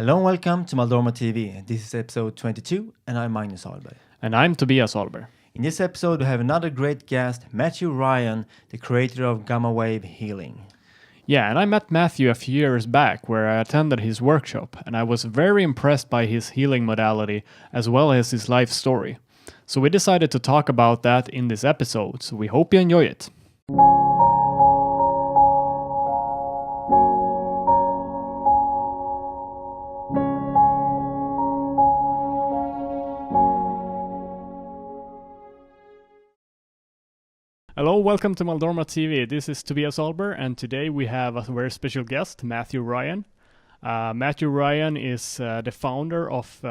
Hello and welcome to Maldorma TV. This is episode 22 and I'm Magnus Ahlberg. And I'm Tobias Ahlberg. In this episode we have another great guest, Matthew Ryan, the creator of Gamma Wave Healing. Yeah, and I met Matthew a few years back where I attended his workshop, and I was very impressed by his healing modality as well as his life story. So we decided to talk about that in this episode, so we hope you enjoy it. Hello, welcome to Maldorma TV. This is Tobias Ahlberg, and today we have a very special guest, Matthew Ryan. Matthew Ryan is the founder of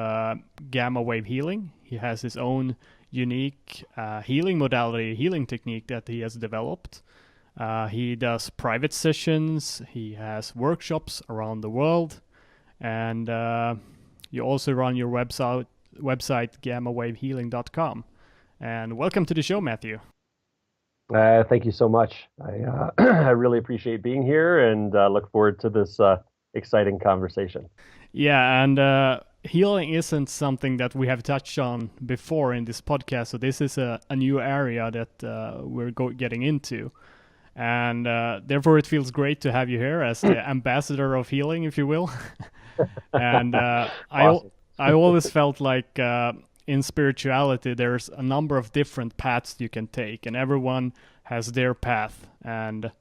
Gamma Wave Healing. He has his own unique healing modality, healing technique that he has developed. He does private sessions, he has workshops around the world, and you also run your website gammawavehealing.com. And welcome to the show, Matthew. Thank you so much. I really appreciate being here and look forward to this exciting conversation. Yeah, and healing isn't something that we have touched on before in this podcast, so this is a new area that we're getting into. And therefore it feels great to have you here as the ambassador of healing, if you will. And Awesome. I always felt like in spirituality, there's a number of different paths you can take, and everyone has their path. And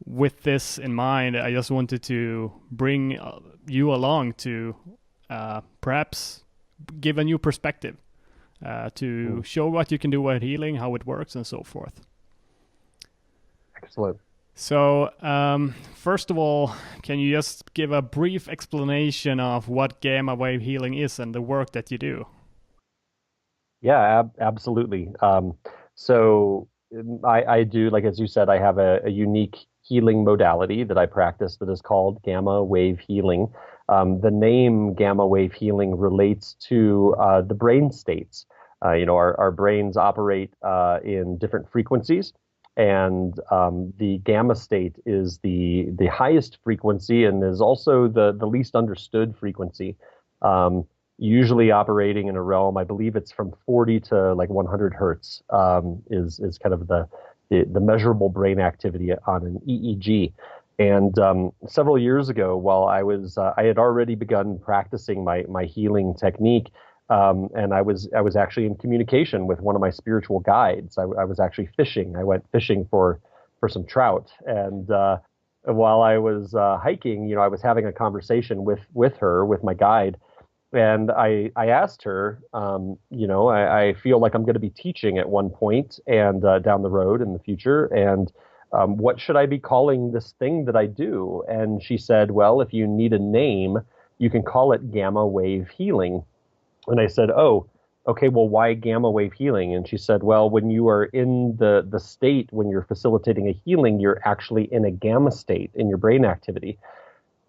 with this in mind, I just wanted to bring you along to perhaps give a new perspective to show what you can do with healing, how it works, and so forth. Excellent. So, first of all, can you just give a brief explanation of what Gamma Wave Healing is and the work that you do? Yeah, absolutely. So I do, like as you said, I have a unique healing modality that I practice that is called Gamma Wave Healing. The name Gamma Wave Healing relates to the brain states. Our brains operate in different frequencies, and the gamma state is the highest frequency and is also the least understood frequency. Usually operating in a realm, I believe it's from 40 to like 100 hertz is kind of the measurable brain activity on an EEG. And several years ago, while I had already begun practicing my healing technique, and I was actually in communication with one of my spiritual guides. I was actually fishing. I went fishing for some trout, and while I was hiking, I was having a conversation with her, with my guide. And I asked her, I feel like I'm going to be teaching at one point and down the road in the future. And what should I be calling this thing that I do? And she said, well, if you need a name, you can call it Gamma Wave Healing. And I said, oh, okay, well, why Gamma Wave Healing? And she said, well, when you are in the state, when you're facilitating a healing, you're actually in a gamma state in your brain activity.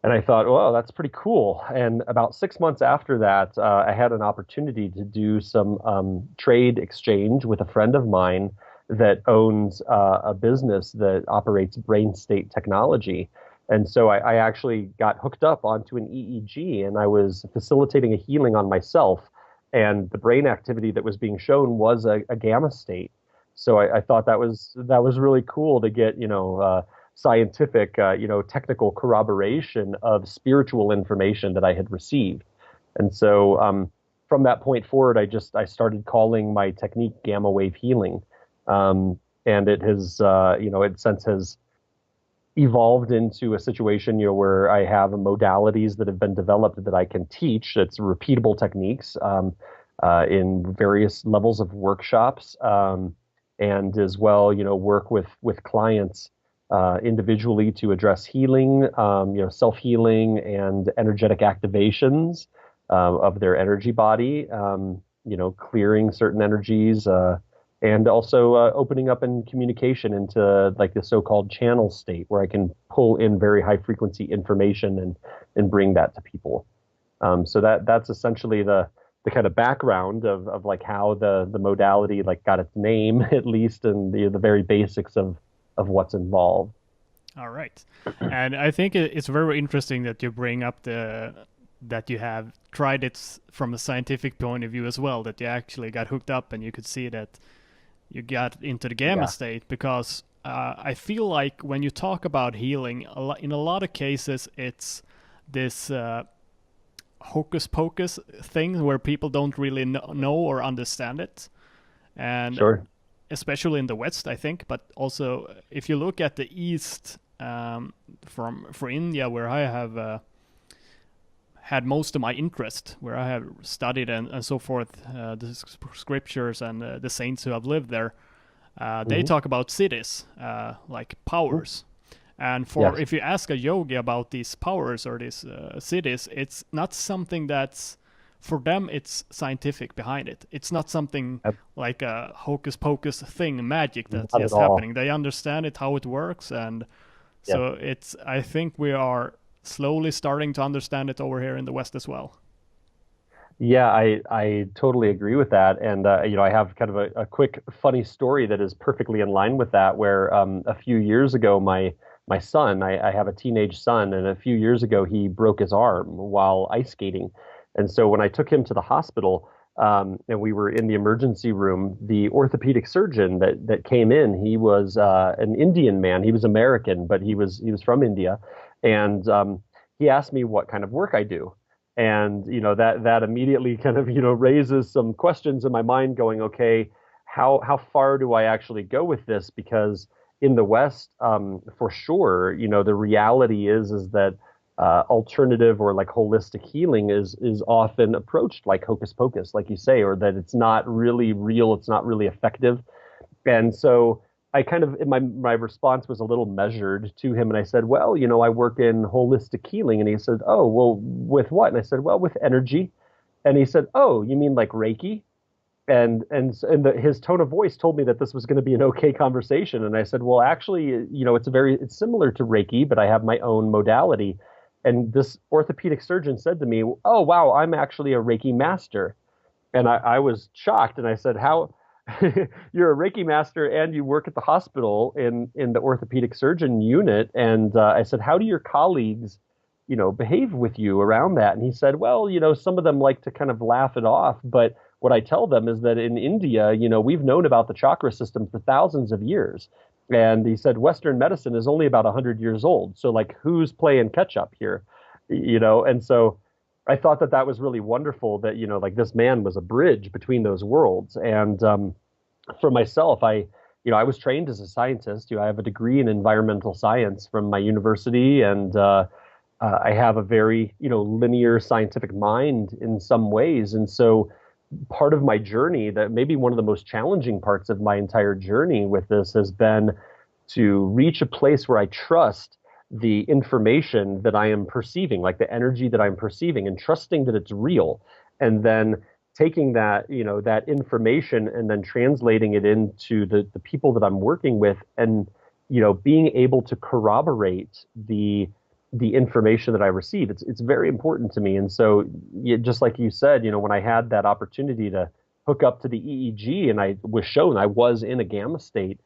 And I thought, well, that's pretty cool. And about 6 months after that, I had an opportunity to do some trade exchange with a friend of mine that owns a business that operates brain state technology. And so I actually got hooked up onto an EEG, and I was facilitating a healing on myself. And the brain activity that was being shown was a gamma state. So I thought that was really cool to get, scientific, technical corroboration of spiritual information that I had received. And so from that point forward, I started calling my technique Gamma Wave Healing. And it has, it since has evolved into a situation, where I have modalities that have been developed that I can teach. It's repeatable techniques in various levels of workshops, and as well, work with clients individually to address healing, self-healing and energetic activations of their energy body, clearing certain energies, and also opening up in communication into like the so-called channel state where I can pull in very high frequency information and bring that to people. So that's essentially the kind of background of like how the modality like got its name, at least, and the very basics of what's involved. All right. And I think it's very interesting that you bring up that you have tried it from a scientific point of view as well, that you actually got hooked up and you could see that you got into the gamma Yeah, state. Because I feel like when you talk about healing, in a lot of cases, it's this hocus pocus thing where people don't really know or understand it. And sure. especially in the West, I think, but also if you look at the East, for India, where I have had most of my interest, where I have studied and so forth, the scriptures and the saints who have lived there, they Hmm. talk about cities, like powers. And for Yes. if you ask a yogi about these powers or these cities, it's not something that's for them. It's scientific behind it. It's not something like a hocus pocus thing, magic that's Not at just all. happening. They understand it how it works, and Yes. so it's. I think we are slowly starting to understand it over here in the West as well. Yeah, I totally agree with that. And I have kind of a quick funny story that is perfectly in line with that, where a few years ago, my son, I have a teenage son, and a few years ago he broke his arm while ice skating. And so when I took him to the hospital, and we were in the emergency room, the orthopedic surgeon that came in, he was an Indian man. He was American, but he was from India, and he asked me what kind of work I do. And that immediately kind of raises some questions in my mind, going, okay, how far do I actually go with this? Because in the West, for sure, the reality is that alternative or like holistic healing is often approached like hocus pocus, like you say, or that it's not really real, it's not really effective. And so I kind of, my response was a little measured to him. And I said, well, I work in holistic healing. And he said, oh, well, with what? And I said, well, with energy. And he said, oh, you mean like Reiki? And his tone of voice told me that this was going to be an okay conversation. And I said, well, actually, it's similar to Reiki, but I have my own modality. And this orthopedic surgeon said to me, oh, wow, I'm actually a Reiki master. And I was shocked, and I said, "How? You're a Reiki master, and you work at the hospital in the orthopedic surgeon unit?" And I said, "How do your colleagues, behave with you around that?" And he said, "Well, some of them like to kind of laugh it off, but what I tell them is that in India, we've known about the chakra system for thousands of years." And he said, Western medicine is only about 100 years old. So, like, who's playing catch up here? And so I thought that that was really wonderful that, like this man was a bridge between those worlds. And for myself, I was trained as a scientist. I have a degree in environmental science from my university, and I have a very, linear scientific mind in some ways. And so part of my journey, that maybe one of the most challenging parts of my entire journey with this, has been to reach a place where I trust the information that I am perceiving, like the energy that I'm perceiving, and trusting that it's real. And then taking that, that information and then translating it into the people that I'm working with, and, being able to corroborate the information that I receive. It's very important to me. And so, just like you said, when I had that opportunity to hook up to the EEG and I was shown I was in a gamma state,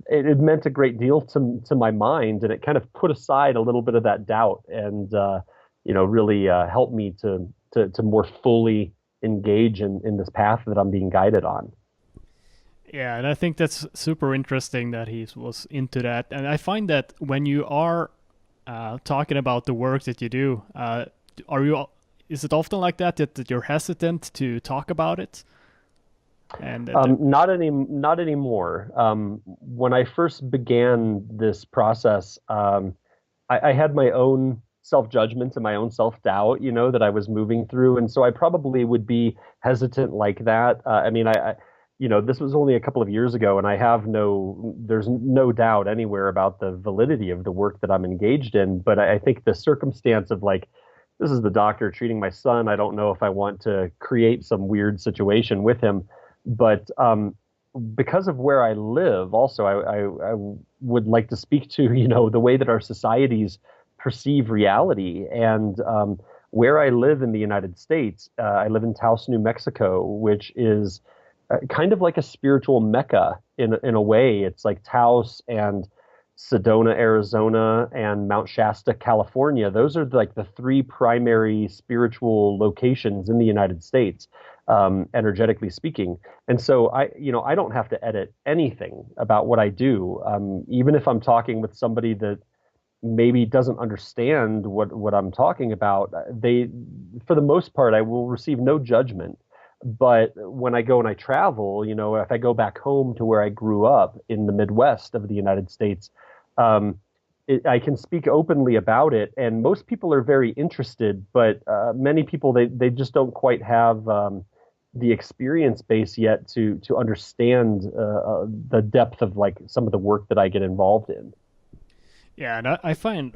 it meant a great deal to my mind, and it kind of put aside a little bit of that doubt, and really helped me to more fully engage in this path that I'm being guided on. Yeah, and I think that's super interesting that he was into that. And I find that when you are talking about the work that you do, are you? Is it often like that you're hesitant to talk about it? And Not anymore. When I first began this process, I had my own self-judgment and my own self-doubt, that I was moving through, and so I probably would be hesitant like that. I mean, this was only a couple of years ago, and there's no doubt anywhere about the validity of the work that I'm engaged in. But I think the circumstance of, like, this is the doctor treating my son. I don't know if I want to create some weird situation with him, but because of where I live, also, I would like to speak to, the way that our societies perceive reality. And where I live in the United States, I live in Taos, New Mexico, which is kind of like a spiritual mecca in a way. It's like Taos and Sedona, Arizona, and Mount Shasta, California. Those are like the three primary spiritual locations in the United States, energetically speaking. And so I don't have to edit anything about what I do. Even if I'm talking with somebody that maybe doesn't understand what I'm talking about, for the most part, I will receive no judgment. But when I go and I travel, if I go back home to where I grew up in the Midwest of the United States, um, I can speak openly about it, and most people are very interested. But many people they just don't quite have the experience base yet to understand the depth of like some of the work that I get involved in. Yeah, and I find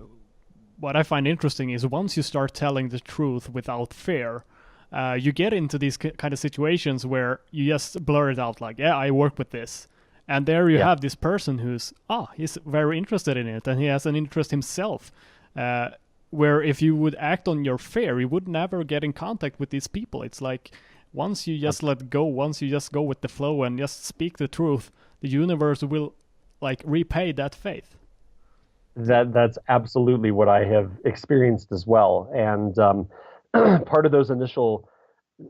what I find interesting is once you start telling the truth without fear, you get into these kind of situations where you just blur it out like, yeah, I work with this. And there you Yeah. have this person who's, he's very interested in it and he has an interest himself. Uh, where if you would act on your fear, you would never get in contact with these people. It's like once you just let go, once you just go with the flow and just speak the truth, the universe will like repay that faith. That's absolutely what I have experienced as well. And part of those initial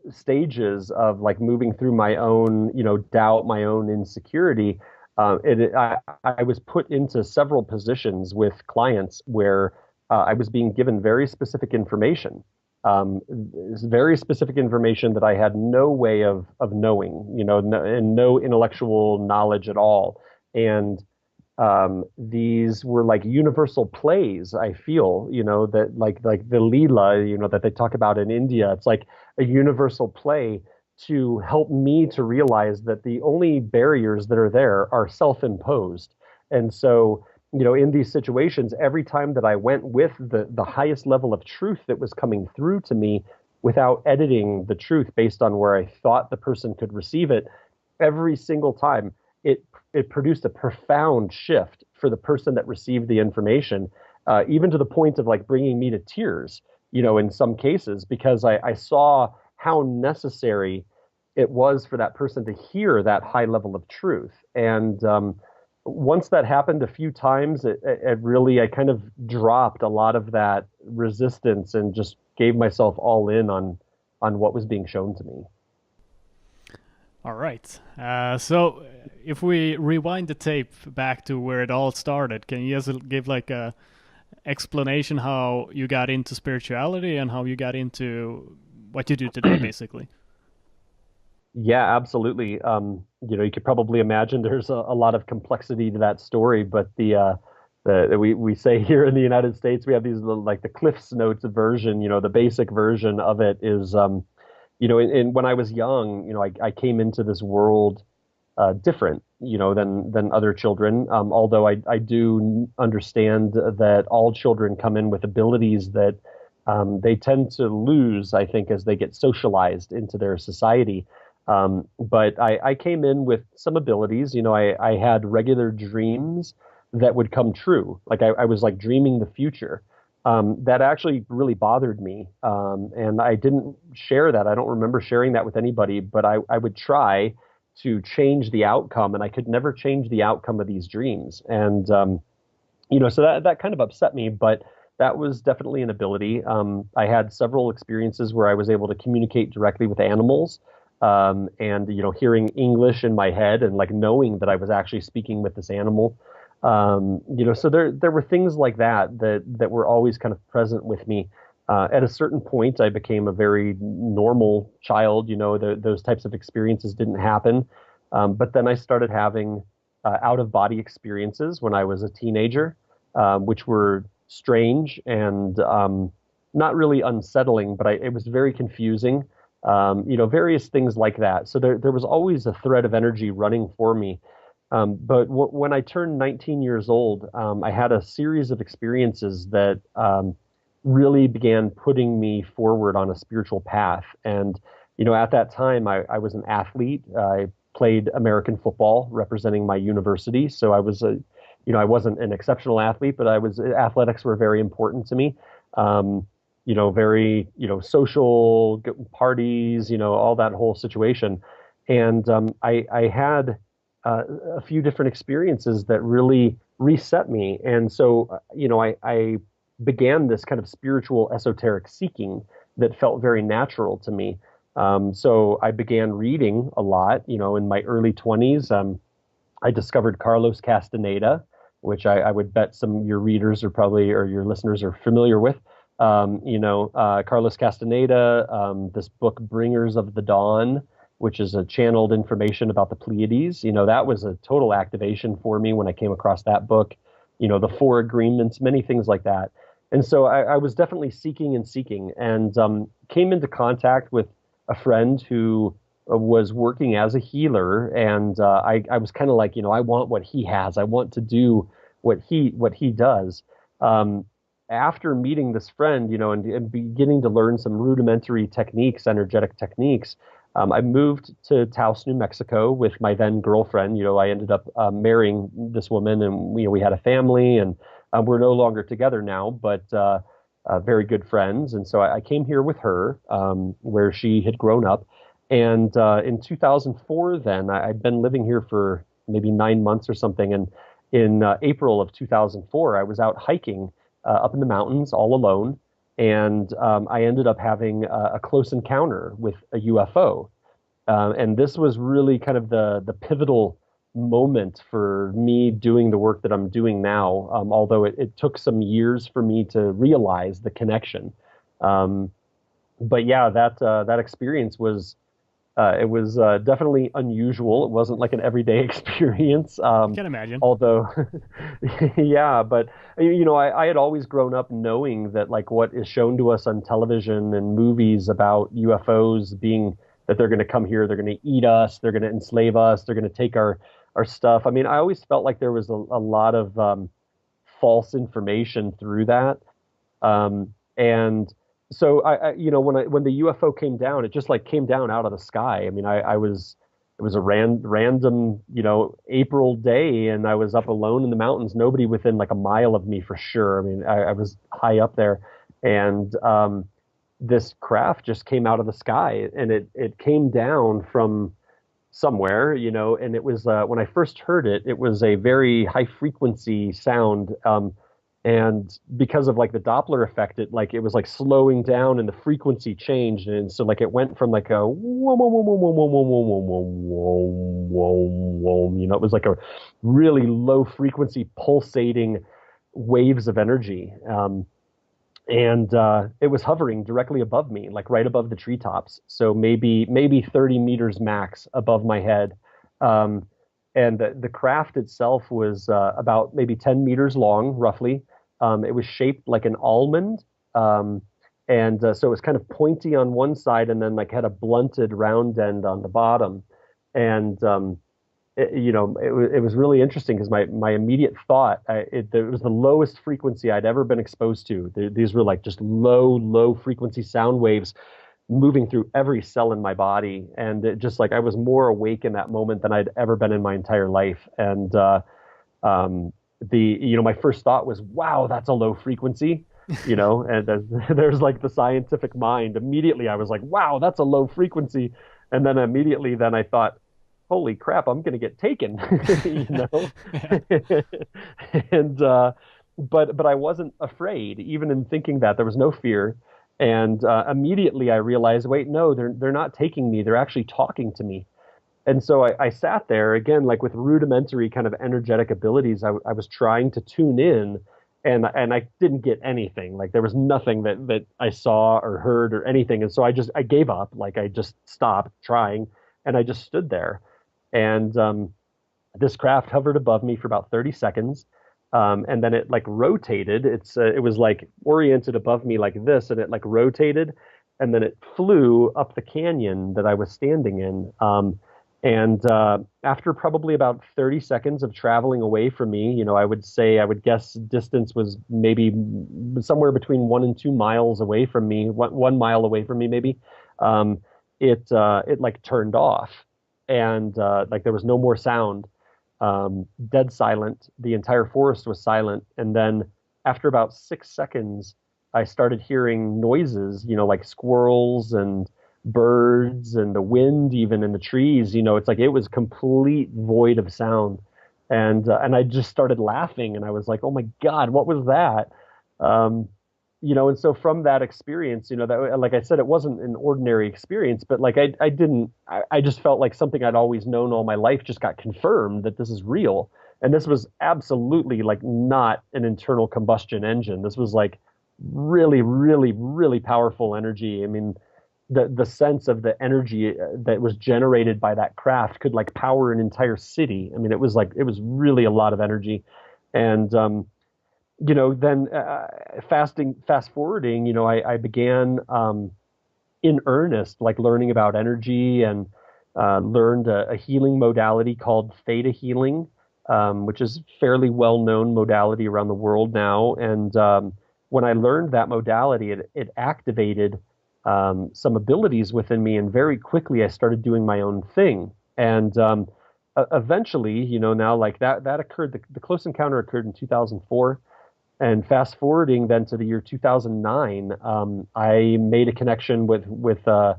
stages of like moving through my own, doubt, my own insecurity, I was put into several positions with clients where I was being given very specific information, very specific information that I had no way of knowing, and no intellectual knowledge at all. And these were like universal plays. I feel, that like the Leela, that they talk about in India. It's like a universal play to help me to realize that the only barriers that are there are self-imposed. And so, in these situations, every time that I went with the highest level of truth that was coming through to me without editing the truth based on where I thought the person could receive it, every single time it it produced a profound shift for the person that received the information, even to the point of like bringing me to tears, in some cases, because I saw how necessary it was for that person to hear that high level of truth. And once that happened a few times, it really, I kind of dropped a lot of that resistance and just gave myself all in on what was being shown to me. All right. So if we rewind the tape back to where it all started, can you just give like a explanation how you got into spirituality and how you got into what you do today, basically? Yeah, absolutely. You could probably imagine there's a lot of complexity to that story, but we say here in the United States we have these little, like the Cliff's Notes version. The basic version of it is, when I was young, I came into this world different, than other children. Although I do understand that all children come in with abilities that they tend to lose, I think, as they get socialized into their society. But I came in with some abilities. I had regular dreams that would come true. Like I was like dreaming the future. That actually really bothered me. And I didn't share that. I don't remember sharing that with anybody, but I would try to change the outcome, and I could never change the outcome of these dreams. And, so that kind of upset me, but that was definitely an ability. I had several experiences where I was able to communicate directly with animals, and, hearing English in my head and like knowing that I was actually speaking with this animal. So there were things like that were always kind of present with me. At a certain point, I became a very normal child. Those types of experiences didn't happen. But then I started having out of body experiences when I was a teenager, which were strange and not really unsettling, but it was very confusing. Various things like that. So there was always a thread of energy running for me. But when I turned 19 years old, I had a series of experiences that really began putting me forward on a spiritual path. And, at that time, I was an athlete. I played American football representing my university. So I wasn't an exceptional athlete, but athletics were very important to me. Very, social parties, all that whole situation. And I had a few different experiences that really reset me. And so, I began this kind of spiritual esoteric seeking that felt very natural to me. So I began reading a lot, in my early 20s. I discovered Carlos Castaneda, which I would bet some of your readers are probably, or your listeners are familiar with. Carlos Castaneda, this book, Bringers of the Dawn, which is a channeled information about the Pleiades. That was a total activation for me when I came across that book, the Four Agreements, many things like that. And so I was definitely seeking and seeking, and came into contact with a friend who was working as a healer, and I was kind of like, I want what he has. I want to do what he does. After meeting this friend, and beginning to learn some rudimentary techniques, energetic techniques, I moved to Taos, New Mexico with my then girlfriend. I ended up marrying this woman, and we had a family, and we're no longer together now, but very good friends. And so I came here with her, where she had grown up. And in 2004, then I'd been living here for maybe 9 months or something. And in April of 2004, I was out hiking up in the mountains all alone. And I ended up having a close encounter with a UFO. And this was really kind of the pivotal moment for me doing the work that I'm doing now, although it took some years for me to realize the connection. But yeah, that experience was definitely unusual. It wasn't like an everyday experience. I can imagine. Although, yeah, but I had always grown up knowing that like what is shown to us on television and movies about UFOs being that they're going to come here, they're going to eat us, they're going to enslave us, they're going to take our stuff. I mean, I always felt like there was a lot of false information through that. And so when the UFO came down, it just like came down out of the sky. I mean, it was a random, April day, and I was up alone in the mountains, nobody within like a mile of me for sure. I mean, I was high up there, and this craft just came out of the sky, and it came down from somewhere, and it was when I first heard it, it was a very high frequency sound. And because of like the Doppler effect, it was like slowing down and the frequency changed. And so like it went from like a whoa, whoa, whoa, whoa, whoa, whoa, whoa, whoa, whoa, whoa, whoa, it was like a really low frequency pulsating waves of energy. And it was hovering directly above me, like right above the treetops. So maybe 30 meters max above my head. And the craft itself was about maybe 10 meters long, roughly. It was shaped like an almond. And so it was kind of pointy on one side and then like had a blunted round end on the bottom. And, it was really interesting because my immediate thought, it was the lowest frequency I'd ever been exposed to. These were like just low frequency sound waves moving through every cell in my body. And it just like I was more awake in that moment than I'd ever been in my entire life. And my first thought was, wow, that's a low frequency, and there's like the scientific mind. Immediately I was like, wow, that's a low frequency. And then immediately then I thought, holy crap, I'm going to get taken, and but I wasn't afraid, even in thinking that. There was no fear. And immediately I realized, wait, no, they're not taking me. They're actually talking to me. And so I sat there again, like with rudimentary kind of energetic abilities. I was trying to tune in, and I didn't get anything. Like there was nothing that I saw or heard or anything. And so I gave up. Like I just stopped trying, and I just stood there. And this craft hovered above me for about 30 seconds. And then it like rotated. It was like oriented above me like this, and it like rotated, and then it flew up the canyon that I was standing in. And after probably about 30 seconds of traveling away from me, I would guess distance was maybe somewhere between 1 and 2 miles away from me, 1 mile away from me, maybe. It like turned off, and like there was no more sound. Dead silent. The entire forest was silent. And then after about 6 seconds, I started hearing noises, like squirrels and birds and the wind even in the trees. It's like it was complete void of sound. And I just started laughing, and I was like, "Oh my God, what was that?" Um, and so from that experience, that, like I said, it wasn't an ordinary experience, but like I just felt like something I'd always known all my life just got confirmed that this is real. And this was absolutely like not an internal combustion engine. This was like really, really, really powerful energy. I mean, the sense of the energy that was generated by that craft could like power an entire city. I mean, it was really a lot of energy. And then fast forwarding, I began in earnest, like learning about energy, and learned a healing modality called theta healing, which is fairly well known modality around the world now. And when I learned that modality, it activated some abilities within me, and very quickly I started doing my own thing. And eventually, now like that occurred. The close encounter occurred in 2004. And fast forwarding then to the year 2009, I made a connection with a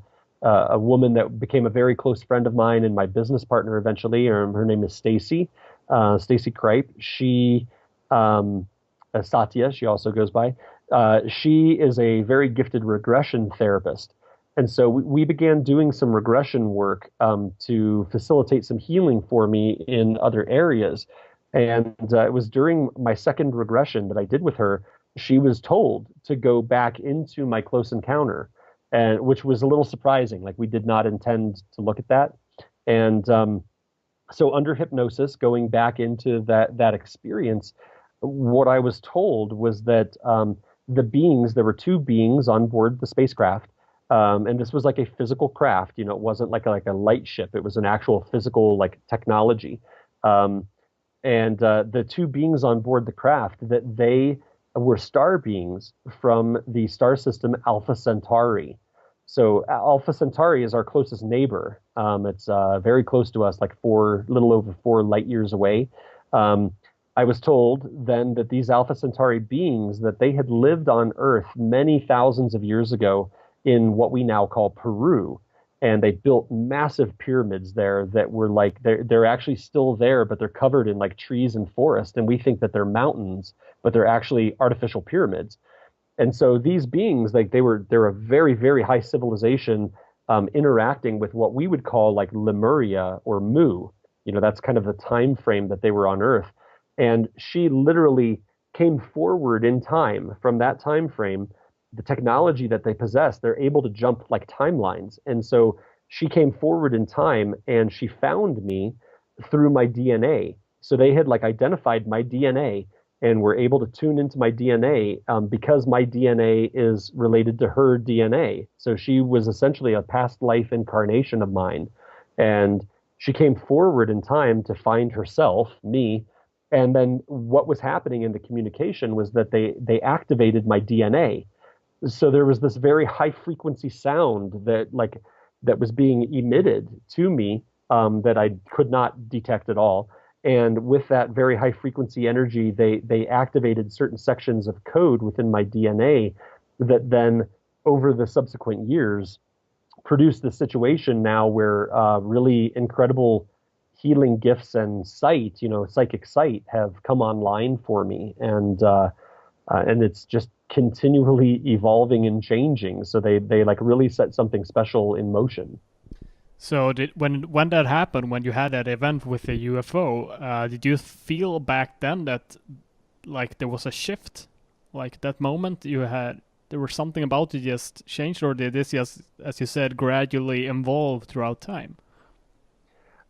woman that became a very close friend of mine and my business partner eventually. Her name is Stacy Kripe. She Satya, she also goes by. She is a very gifted regression therapist. And so we began doing some regression work to facilitate some healing for me in other areas. And it was during my second regression that I did with her, she was told to go back into my close encounter, and which was a little surprising. Like we did not intend to look at that. And so under hypnosis, going back into that experience, what I was told was that there were two beings on board the spacecraft. And this was like a physical craft, it wasn't like a light ship. It was an actual physical like technology. And the two beings on board the craft, that they were star beings from the star system Alpha Centauri. So Alpha Centauri is our closest neighbor. It's very close to us, like little over 4 light years away. I was told then that these Alpha Centauri beings, that they had lived on Earth many thousands of years ago in what we now call Peru. And they built massive pyramids there that were like, they're actually still there, but they're covered in like trees and forest. And we think that they're mountains, but they're actually artificial pyramids. And so these beings, like they're a very, very high civilization, interacting with what we would call like Lemuria or Mu. That's kind of the time frame that they were on Earth. And she literally came forward in time from that time frame. The technology that they possess, they're able to jump like timelines. And so she came forward in time, and she found me through my DNA. So they had like identified my DNA and were able to tune into my DNA, because my DNA is related to her DNA. So she was essentially a past life incarnation of mine. And she came forward in time to find herself, me. And then what was happening in the communication was that they activated my DNA. So there was this very high frequency sound that was being emitted to me, that I could not detect at all. And with that very high frequency energy, they activated certain sections of code within my DNA that then over the subsequent years produced the situation now where really incredible healing gifts and psychic sight have come online for me. And it's just continually evolving and changing. So they like really set something special in motion. So when that happened, when you had that event with the UFO, did you feel back then that like there was a shift, like that moment there was something about it just changed, or did this just, as you said, gradually evolve throughout time?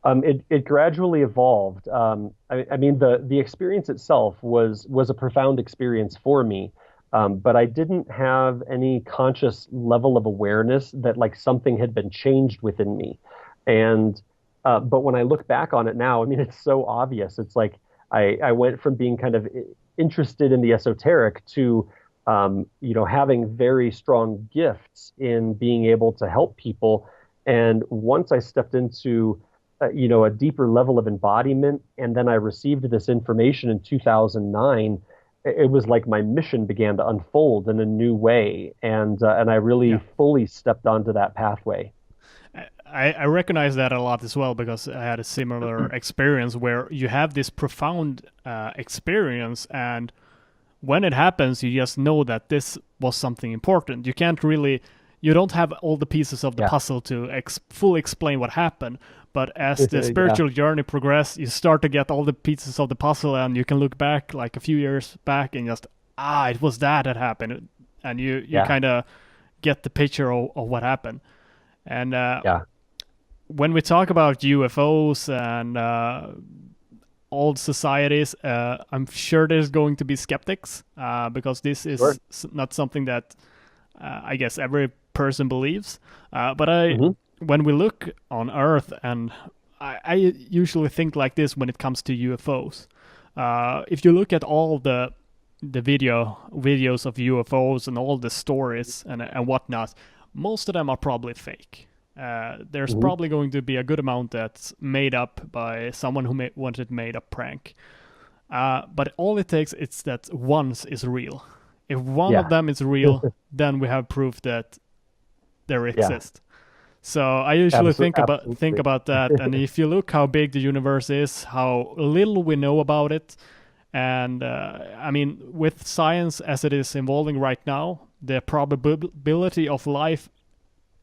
It gradually evolved. I mean, the experience itself was a profound experience for me, but I didn't have any conscious level of awareness that like something had been changed within me. And but when I look back on it now, I mean, it's so obvious. It's like I went from being kind of interested in the esoteric to having very strong gifts in being able to help people. And once I stepped into a deeper level of embodiment, and then I received this information in 2009. It was like my mission began to unfold in a new way, and I really Yeah. fully stepped onto that pathway. I recognize that a lot as well because I had a similar experience where you have this profound experience, and when it happens, you just know that this was something important. You can't really, you don't have all the pieces of the Yeah. puzzle to fully explain what happened. But as the Yeah. spiritual journey progresses, you start to get all the pieces of the puzzle, and you can look back like a few years back and just, it was that happened, and you Yeah. kind of get the picture of what happened. And Yeah. when we talk about UFOs and old societies, I'm sure there's going to be skeptics because this Sure. is not something that I guess every person believes. But Hmm. when we look on Earth, and I usually think like this when it comes to UFOs. If you look at all the videos of UFOs and all the stories and whatnot, most of them are probably fake. There's Hmm. probably going to be a good amount that's made up by someone who wanted made up prank. But all it takes is that once is real. If one of Yeah. them is real, then we have proof that there Yeah. exist. So I usually think Absolutely. about that, and if you look how big the universe is, how little we know about it, and I mean, with science as it is evolving right now, the probability of life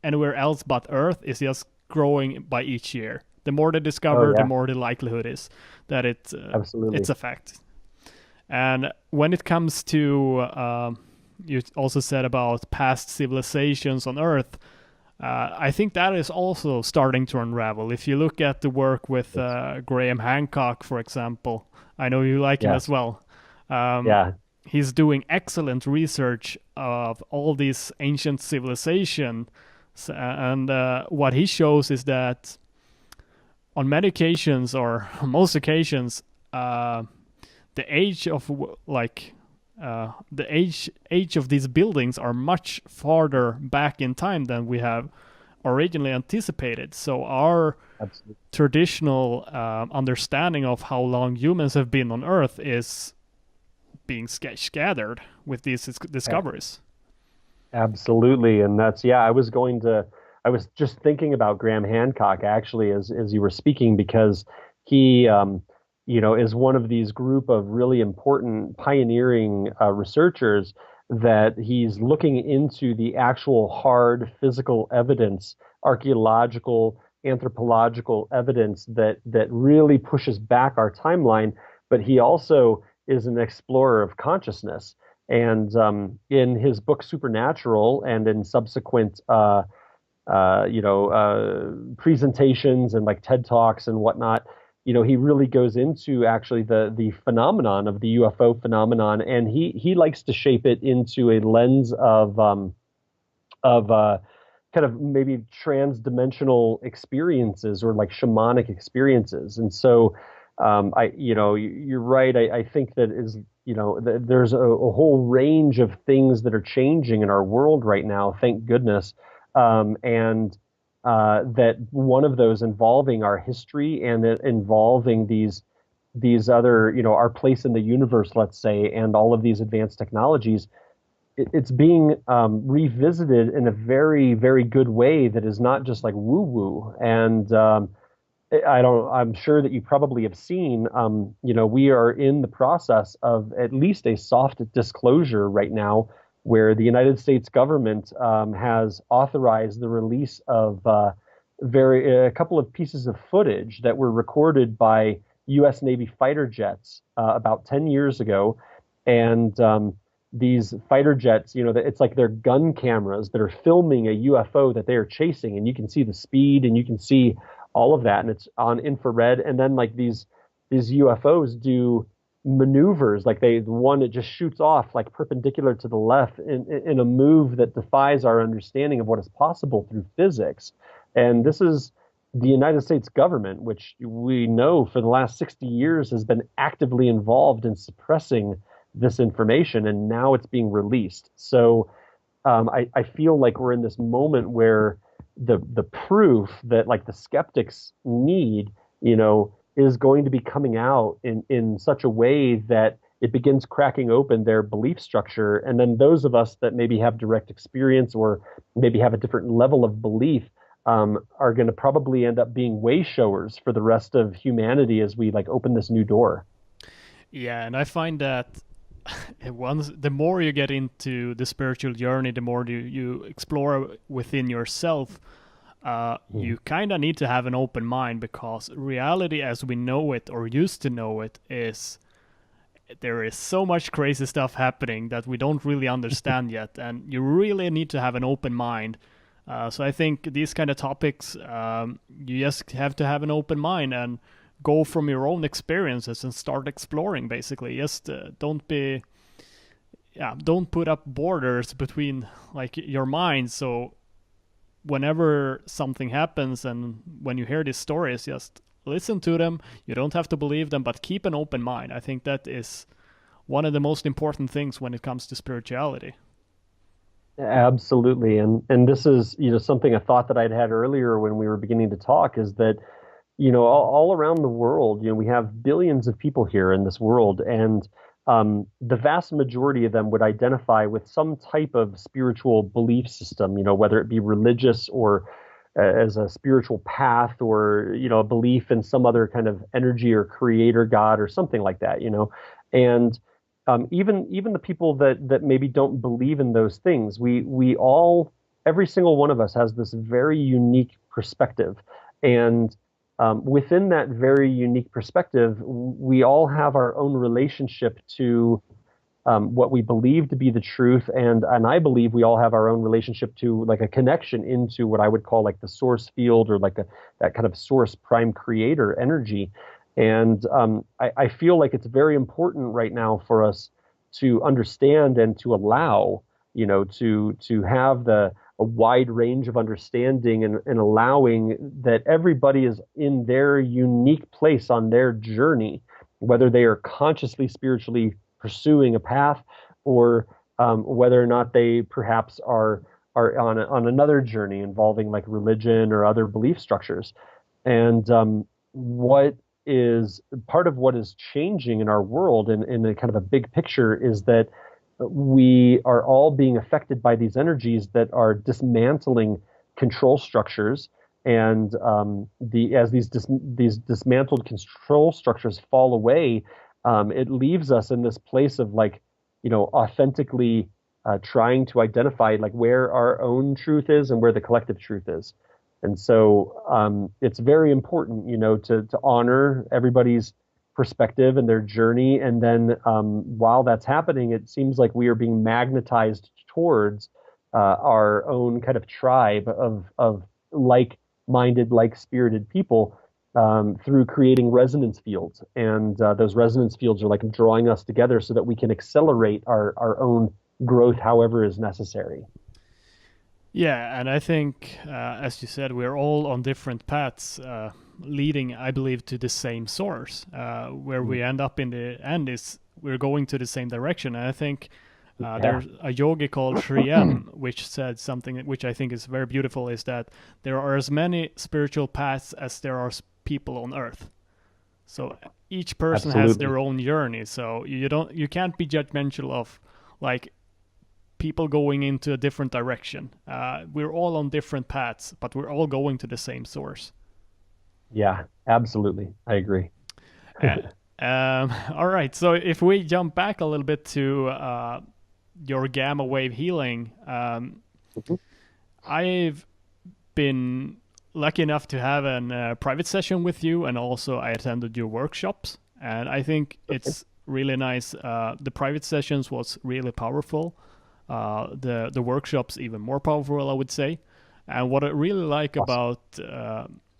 anywhere else but Earth is just growing by each year. The more they Oh discover, the yeah. more the likelihood is that it's Absolutely. a fact. And when it comes to, you also said about past civilizations on Earth, I think that is also starting to unravel. If you look at the work with Yes. Graham Hancock, for example, I know you like him as Yes. well. Um, Yeah. he's doing excellent research of all these ancient civilizations, and what he shows is that on many occasions, or most occasions, the age of the age of these buildings are much farther back in time than we have originally anticipated. So our Absolutely. traditional understanding of how long humans have been on Earth is being scattered with these discoveries. Absolutely, and that's yeah. I was just thinking about Graham Hancock actually as you were speaking because he, is one of these group of really important pioneering researchers that he's looking into the actual hard physical evidence, archaeological, anthropological evidence that really pushes back our timeline. But he also is an explorer of consciousness. And in his book Supernatural, and in subsequent, presentations and like TED Talks and whatnot, he really goes into actually the phenomenon of the UFO phenomenon, and he likes to shape it into a lens of kind of maybe trans-dimensional experiences or like shamanic experiences. And so you're right. I think that is, there's a whole range of things that are changing in our world right now, thank goodness. And that one of those involving our history and involving these other, our place in the universe, let's say, and all of these advanced technologies, it's being revisited in a very, very good way that is not just like woo woo. And I'm sure that you probably have seen, we are in the process of at least a soft disclosure right now where the United States government has authorized the release of a couple of pieces of footage that were recorded by U.S. Navy fighter jets about 10 years ago. And these fighter jets, it's like they're gun cameras that are filming a UFO that they are chasing, and you can see the speed and you can see all of that, and it's on infrared. And then like these UFOs do maneuvers, like the one that just shoots off like perpendicular to the left in a move that defies our understanding of what is possible through physics. And this is the United States government, which we know for the last 60 years has been actively involved in suppressing this information, and now it's being released. So I feel like we're in this moment where the proof that like the skeptics need, is going to be coming out in such a way that it begins cracking open their belief structure. And then those of us that maybe have direct experience or maybe have a different level of belief, are going to probably end up being way showers for the rest of humanity as we like open this new door. Yeah, and I find that the more you get into the spiritual journey, the more you explore within yourself. You kind of need to have an open mind, because reality as we know it or used to know it is there is so much crazy stuff happening that we don't really understand yet, and you really need to have an open mind. So I think these kind of topics, you just have to have an open mind and go from your own experiences and start exploring. Basically, just don't put up borders between like your mind. So whenever something happens and when you hear these stories, just listen to them. You don't have to believe them, but keep an open mind. I think that is one of the most important things when it comes to spirituality. Absolutely. And this is, something, a thought that I'd had earlier when we were beginning to talk is that, all around the world, we have billions of people here in this world, and the vast majority of them would identify with some type of spiritual belief system, whether it be religious or as a spiritual path, or, a belief in some other kind of energy or creator God or something like that, and even the people that maybe don't believe in those things, we all, every single one of us has this very unique perspective. And within that very unique perspective, we all have our own relationship to what we believe to be the truth, and I believe we all have our own relationship to like a connection into what I would call like the source field, or like that kind of source prime creator energy. And I feel like it's very important right now for us to understand and to allow, to have a wide range of understanding, and allowing that everybody is in their unique place on their journey, whether they are consciously spiritually pursuing a path, or whether or not they perhaps are on another journey involving like religion or other belief structures. And what is part of what is changing in our world, in a kind of a big picture, is that we are all being affected by these energies that are dismantling control structures. And as these dismantled control structures fall away, it leaves us in this place of like, authentically trying to identify like where our own truth is and where the collective truth is. And so it's very important, to honor everybody's perspective and their journey. And then while that's happening, it seems like we are being magnetized towards our own kind of tribe of like-minded, like-spirited people through creating resonance fields. And those resonance fields are like drawing us together so that we can accelerate our own growth however is necessary. Yeah, and I think, as you said, we're all on different paths, leading, I believe, to the same source. Where we end up in the end is we're going to the same direction. And I think there's a yogi called Sri M, which said something which I think is very beautiful, is that there are as many spiritual paths as there are people on earth. So each person has their own journey. So you can't be judgmental of like people going into a different direction. We're all on different paths, but we're all going to the same source. Yeah, absolutely. I agree. All right. So if we jump back a little bit to your gamma wave healing, I've been lucky enough to have a private session with you, and also I attended your workshops, and I think it's really nice. The private sessions was really powerful. The workshops even more powerful, I would say. And what I really like about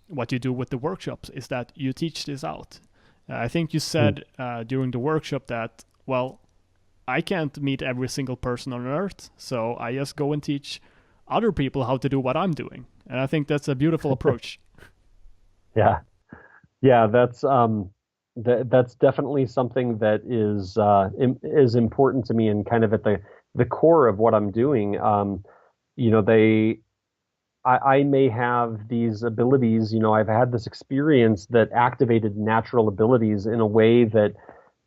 what you do with the workshops is that you teach this out. I think you said during the workshop that, well, I can't meet every single person on earth, so I just go and teach other people how to do what I'm doing. And I think that's a beautiful approach. Yeah, that's definitely something that is important to me, and kind of at the core of what I'm doing. I may have these abilities, I've had this experience that activated natural abilities in a way that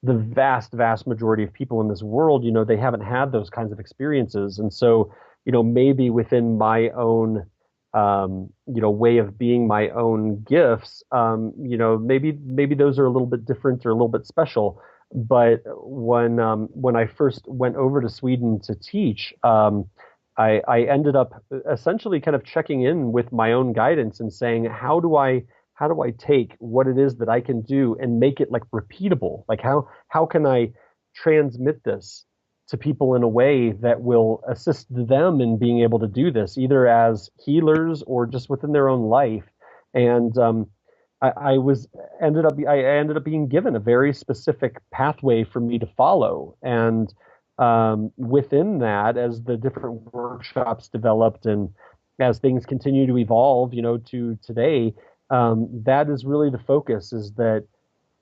the vast majority of people in this world, they haven't had those kinds of experiences. And so, maybe within my own way of being my own gifts, maybe those are a little bit different or a little bit special. But when I first went over to Sweden to teach, I ended up essentially kind of checking in with my own guidance and saying, how do I take what it is that I can do and make it like repeatable? Like how can I transmit this to people in a way that will assist them in being able to do this, either as healers or just within their own life? And I ended up being given a very specific pathway for me to follow. And within that, as the different workshops developed and as things continue to evolve, to today, that is really the focus, is that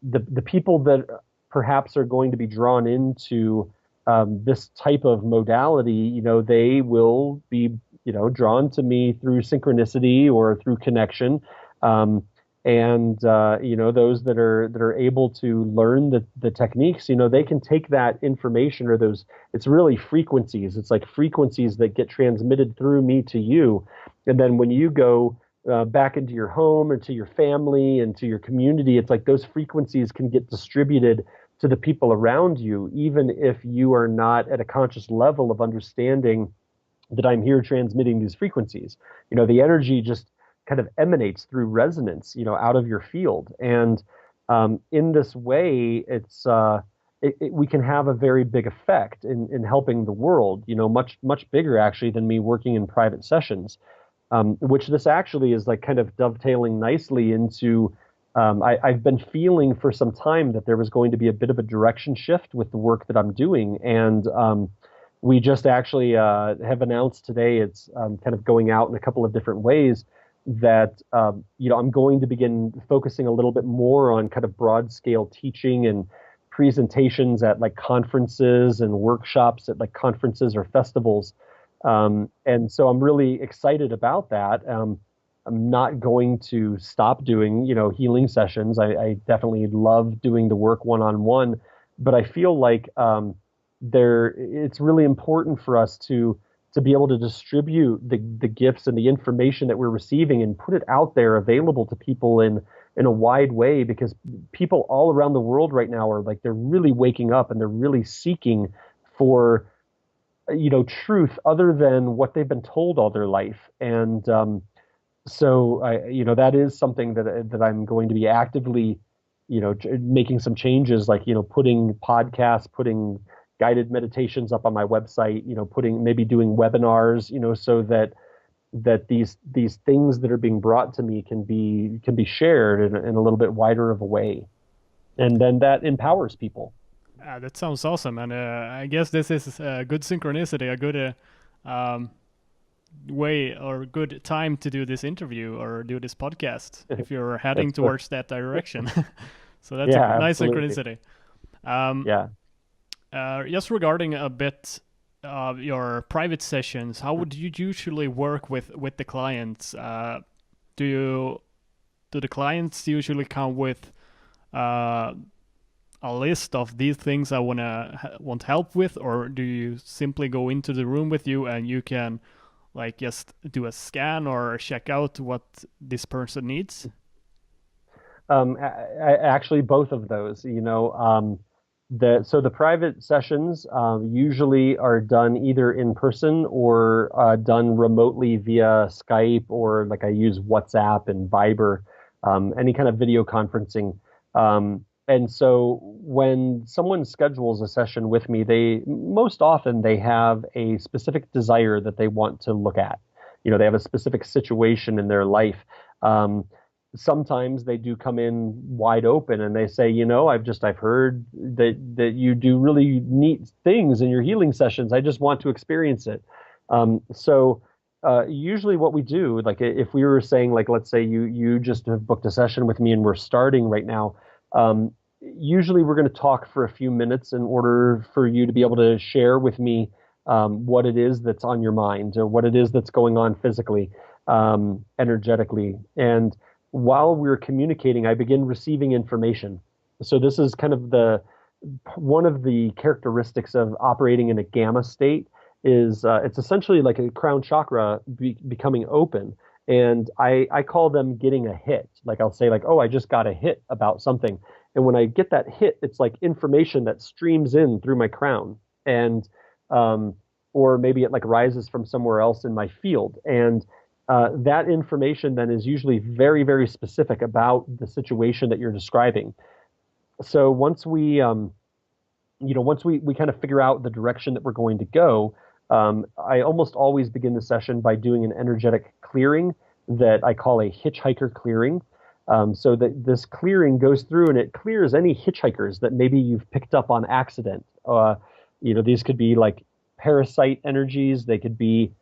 the people that perhaps are going to be drawn into this type of modality, they will be, drawn to me through synchronicity or through connection. Those that are able to learn the techniques, they can take that information or those, it's really frequencies. It's like frequencies that get transmitted through me to you. And then when you go back into your home and to your family and to your community, it's like those frequencies can get distributed to the people around you, even if you are not at a conscious level of understanding that I'm here transmitting these frequencies. The energy just kind of emanates through resonance, out of your field. And in this way, we can have a very big effect in helping the world, much bigger actually than me working in private sessions. Which this actually is like kind of dovetailing nicely into, I've been feeling for some time that there was going to be a bit of a direction shift with the work that I'm doing. And we just actually have announced today, it's kind of going out in a couple of different ways, that I'm going to begin focusing a little bit more on kind of broad scale teaching and presentations at like conferences and workshops at like conferences or festivals. And so I'm really excited about that. I'm not going to stop doing, healing sessions. I definitely love doing the work one-on-one, but I feel like it's really important for us to be able to distribute the gifts and the information that we're receiving and put it out there available to people in a wide way, because people all around the world right now are like, they're really waking up and they're really seeking for truth other than what they've been told all their life. And so that is something that I'm going to be actively, making some changes, like, putting podcasts, putting guided meditations up on my website, maybe doing webinars, so that these things that are being brought to me can be shared in a little bit wider of a way. And then that empowers people. That sounds awesome, and I guess this is a good synchronicity, a good way or good time to do this interview or do this podcast if you're heading towards that direction. So that's a nice absolutely. synchronicity. Just regarding a bit of your private sessions, how would you usually work with the clients? Do the clients usually come with a list of these things I want help with, or do you simply go into the room with you and you can like just do a scan or check out what this person needs? Actually, both of those. The private sessions usually are done either in person or done remotely via Skype, or like I use WhatsApp and Viber, any kind of video conferencing. And so when someone schedules a session with me, most often they have a specific desire that they want to look at. They have a specific situation in their life. Sometimes they do come in wide open and they say, I've heard that you do really neat things in your healing sessions. I just want to experience it. So usually what we do, like if we were saying, like, let's say you just have booked a session with me and we're starting right now, usually we're going to talk for a few minutes in order for you to be able to share with me what it is that's on your mind or what it is that's going on physically, energetically. And while we're communicating, I begin receiving information. So this is kind of one of the characteristics of operating in a gamma state is it's essentially like a crown chakra becoming open. And I call them getting a hit. Like I'll say like, oh, I just got a hit about something. And when I get that hit, it's like information that streams in through my crown. And um, or maybe it like rises from somewhere else in my field. And that information then is usually very, very specific about the situation that you're describing. So once we kind of figure out the direction that we're going to go, I almost always begin the session by doing an energetic clearing that I call a hitchhiker clearing. So that this clearing goes through and it clears any hitchhikers that maybe you've picked up on accident. These could be like parasite energies. They could be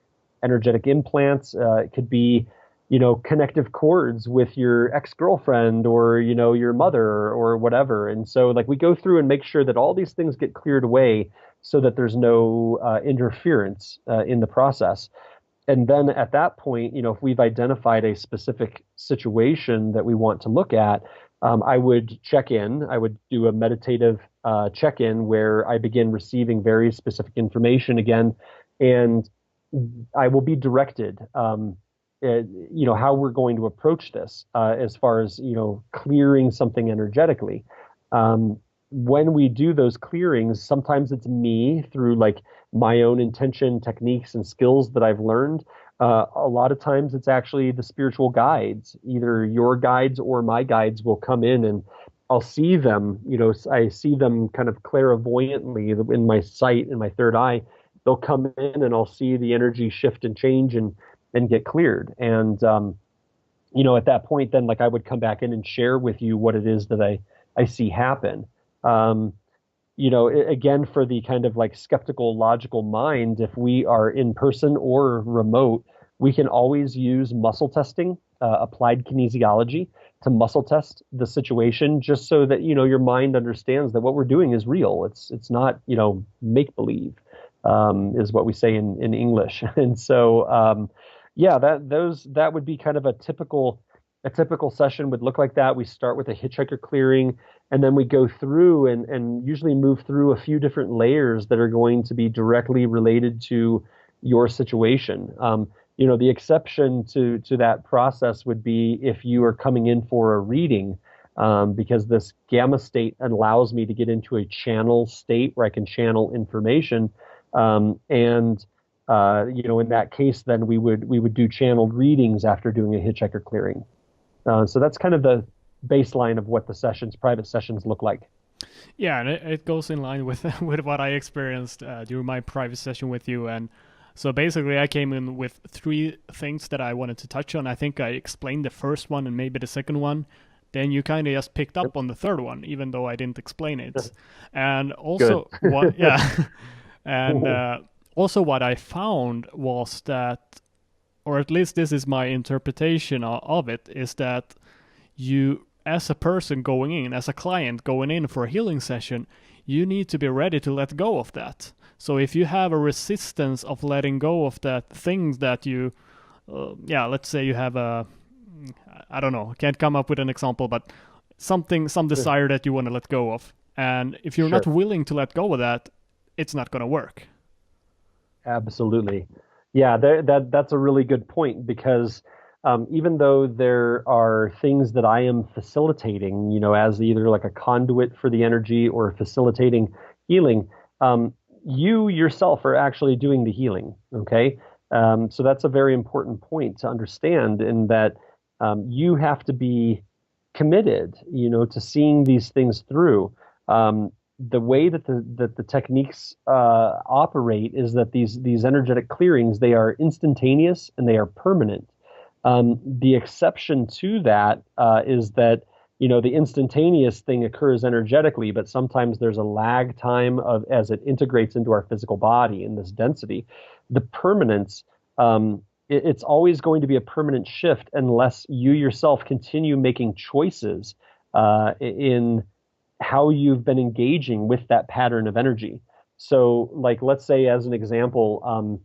energetic implants. It could be, connective cords with your ex-girlfriend or, your mother or whatever. And so like we go through and make sure that all these things get cleared away so that there's no interference in the process. And then at that point, if we've identified a specific situation that we want to look at, I would check in. I would do a meditative check-in where I begin receiving very specific information again, and I will be directed, how we're going to approach this as far as, clearing something energetically. When we do those clearings, sometimes it's me through like my own intention, techniques, and skills that I've learned. A lot of times it's actually the spiritual guides, either your guides or my guides will come in and I'll see them, I see them kind of clairvoyantly in my sight, in my third eye. They'll come in and I'll see the energy shift and change and get cleared. And, at that point, then like I would come back in and share with you what it is that I see happen. Again, for the kind of like skeptical, logical mind, if we are in person or remote, we can always use muscle testing, applied kinesiology to muscle test the situation just so that, your mind understands that what we're doing is real. It's not, make believe, is what we say in English. And so, that would be kind of a typical session would look like that. We start with a hitchhiker clearing, and then we go through and usually move through a few different layers that are going to be directly related to your situation. The exception to that process would be if you are coming in for a reading, because this gamma state allows me to get into a channel state where I can channel information. In that case, then we would do channeled readings after doing a hitchhiker clearing. So that's kind of the baseline of what the private sessions look like. Yeah, and it goes in line with with what I experienced during my private session with you. And so basically, I came in with 3 things that I wanted to touch on. I think I explained the first one and maybe the second one. Then you kind of just picked up on the third one, even though I didn't explain it. And also, also what I found was that, or at least this is my interpretation of it, is that you, as a person going in, as a client going in for a healing session, you need to be ready to let go of that. So if you have a resistance of letting go of that things that you, let's say you have I don't know, can't come up with an example, but some desire that you want to let go of. And if you're not willing to let go of that, it's not going to work. Absolutely. Yeah, that's a really good point, because even though there are things that I am facilitating, as either like a conduit for the energy or facilitating healing, you yourself are actually doing the healing. Okay. So that's a very important point to understand, in that you have to be committed, to seeing these things through. The way that the techniques operate is that these energetic clearings, they are instantaneous and they are permanent. The exception to that is that the instantaneous thing occurs energetically, but sometimes there's a lag time as it integrates into our physical body in this density. The permanence, it's always going to be a permanent shift unless you yourself continue making choices in how you've been engaging with that pattern of energy. So, like, let's say as an example,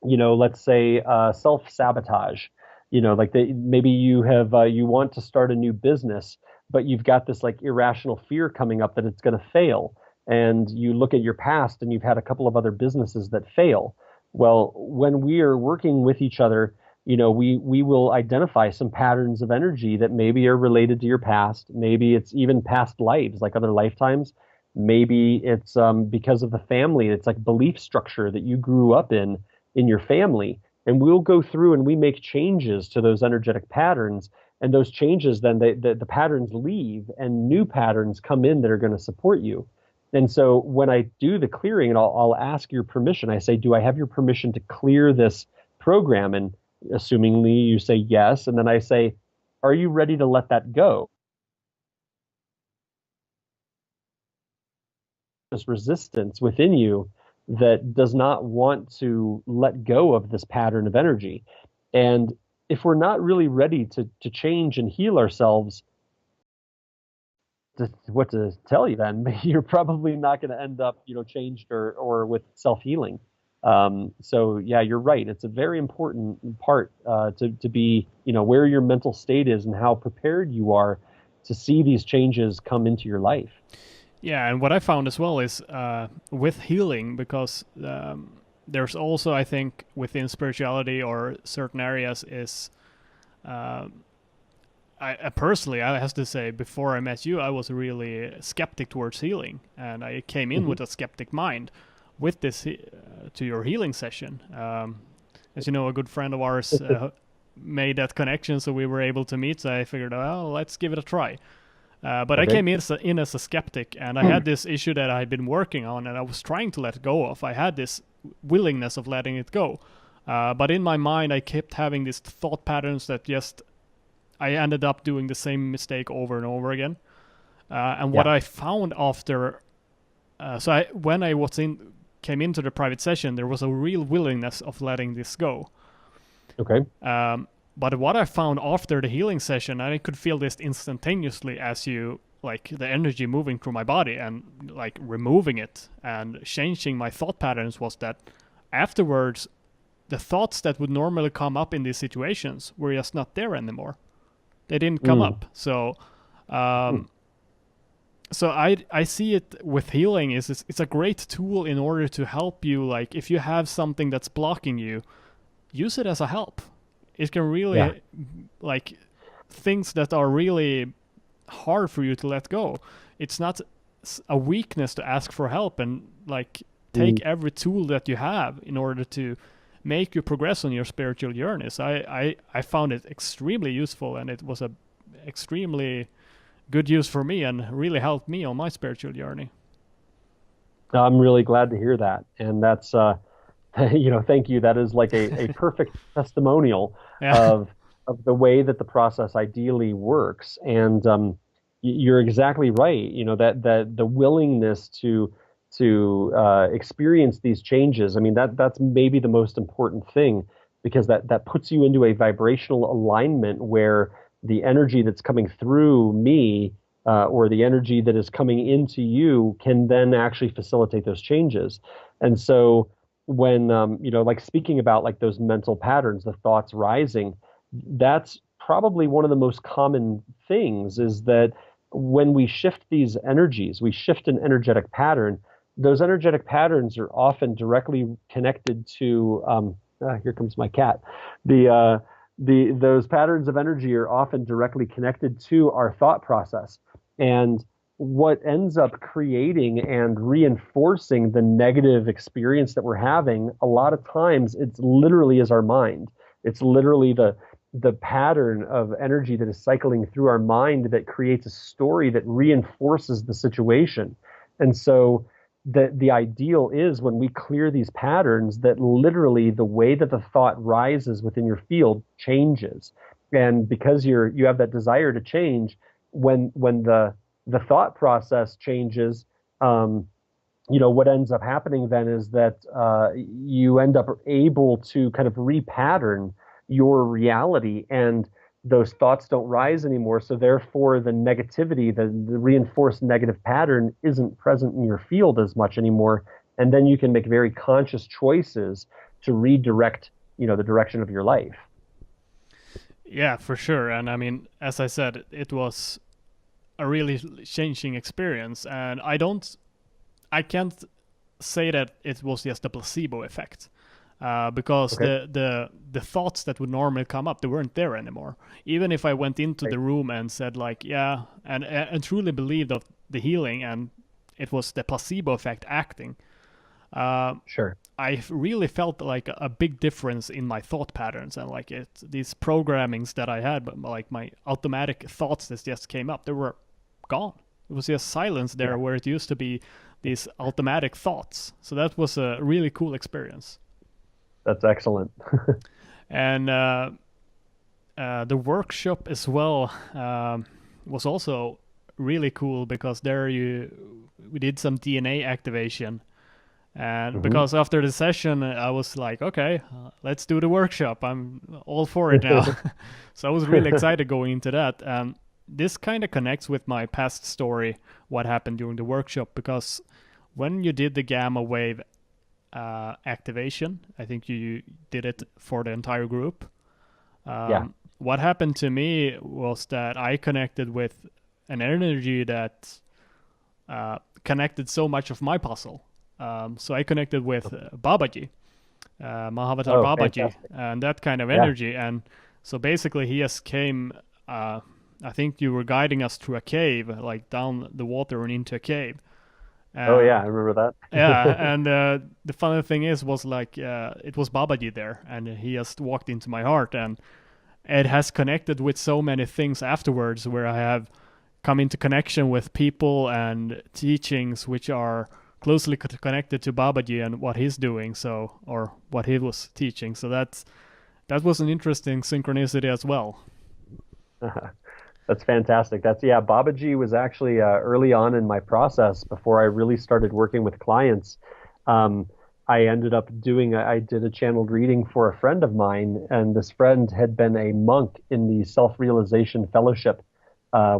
let's say self-sabotage. Maybe you have you want to start a new business, but you've got this like irrational fear coming up that it's going to fail. And you look at your past and you've had a couple of other businesses that fail. Well, when we are working with each other, we will identify some patterns of energy that maybe are related to your past. Maybe it's even past lives, like other lifetimes. Maybe it's because of the family. It's like belief structure that you grew up in your family. And we'll go through and we make changes to those energetic patterns. And those changes, then the patterns leave and new patterns come in that are going to support you. And so when I do the clearing, and I'll ask your permission, I say, do I have your permission to clear this program? And assumingly you say yes. And then I say, are you ready to let that go? This resistance within you that does not want to let go of this pattern of energy. And if we're not really ready to change and heal ourselves, what to tell you then, you're probably not going to end up, changed or with self-healing. So yeah, you're right. It's a very important part to be, where your mental state is and how prepared you are to see these changes come into your life. Yeah, and what I found as well is with healing, because there's also, I think, within spirituality or certain areas is, I personally, I have to say, before I met you, I was really skeptic towards healing, and I came in with a skeptic mind with this to your healing session. As you know, a good friend of ours made that connection, so we were able to meet. So I figured, oh, let's give it a try. But I came in as a skeptic, and I had this issue that I had been working on, and I was trying to let go of. I had this willingness of letting it go. But in my mind, I kept having these thought patterns that just, I ended up doing the same mistake over and over again. And what I found after, when I came into the private session, there was a real willingness of letting this go. Okay. But what I found after the healing session, and I could feel this instantaneously as the energy moving through my body and like removing it and changing my thought patterns, was that afterwards, the thoughts that would normally come up in these situations were just not there anymore. They didn't come up. So, so I see it with healing it's a great tool in order to help you. Like if you have something that's blocking you, use it as a help. It can really, like, things that are really hard for you to let go. It's not a weakness to ask for help and, like, take every tool that you have in order to make you progress on your spiritual journeys. I found it extremely useful, and it was a extremely good use for me and really helped me on my spiritual journey. I'm really glad to hear that. And that's, thank you. That is like a perfect testimonial of the way that the process ideally works. And you're exactly right. That the willingness to experience these changes. I mean, that's maybe the most important thing, because that puts you into a vibrational alignment where the energy that's coming through me or the energy that is coming into you can then actually facilitate those changes. And so when, like speaking about like those mental patterns, the thoughts rising, that's probably one of the most common things, is that when we shift these energies, we shift an energetic pattern. Those energetic patterns are often directly connected to, here comes my cat. Those patterns of energy are often directly connected to our thought process. And what ends up creating and reinforcing the negative experience that we're having, a lot of times it's literally is our mind. It's literally the pattern of energy that is cycling through our mind that creates a story that reinforces the situation. And so the ideal is, when we clear these patterns, that literally the way that the thought rises within your field changes. And because you have that desire to change, when the thought process changes, what ends up happening then is that you end up able to kind of repattern your reality, and those thoughts don't rise anymore. So therefore, the negativity, the reinforced negative pattern, isn't present in your field as much anymore. And then you can make very conscious choices to redirect, the direction of your life. Yeah, for sure. And I mean, as I said, it was a really changing experience, and I can't say that it was just a placebo effect. because Okay. the thoughts that would normally come up, they weren't there anymore. Even if I went into Right. the room and said like, yeah, and truly believed of the healing, and it was the placebo effect acting, uh, Sure. I really felt like a big difference in my thought patterns, and like these programmings that I had, but like my automatic thoughts that just came up, they were gone. It was just silence Yeah. there where it used to be these automatic thoughts. So that was a really cool experience. That's excellent. And the workshop as well was also really cool because there we did some DNA activation. And Hmm. because after the session, I was like, okay, let's do the workshop. I'm all for it now. So I was really excited going into that. This kind of connects with my past story, what happened during the workshop, because when you did the gamma wave activation, I think you did it for the entire group. Yeah. What happened to me was that I connected with an energy that connected so much of my puzzle. So I connected with Babaji, Mahavatar Oh, Babaji, fantastic. and that kind of Yeah. energy. And so basically, he just came. I think you were guiding us through a cave, like down the water and into a cave. Oh, And yeah. I remember yeah, that. and the funny thing was like it was Babaji there, and he just walked into my heart, and it has connected with so many things afterwards, where I have come into connection with people and teachings which are closely connected to Babaji and what he's doing, so or what he was teaching. So that was an interesting synchronicity as well. That's fantastic. Yeah, Babaji was actually early on in my process before I really started working with clients. Um, I ended up I did a channeled reading for a friend of mine, and this friend had been a monk in the Self-Realization Fellowship,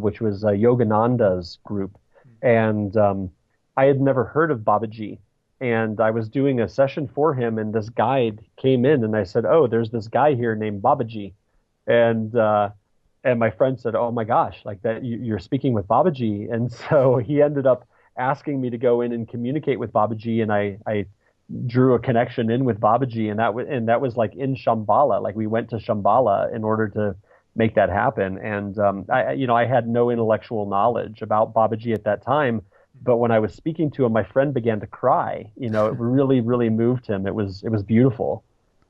which was Yogananda's group. And I had never heard of Babaji. And I was doing a session for him, and this guide came in, and I said, "Oh, there's this guy here named Babaji." And my friend said, "Oh my gosh, like that you're speaking with Babaji." And so he ended up asking me to go in and communicate with Babaji, and I drew a connection in with Babaji, and that was like in Shambhala. Like we went to Shambhala in order to make that happen. And I had no intellectual knowledge about Babaji at that time. But when I was speaking to him, my friend began to cry. It really, really moved him. It was beautiful.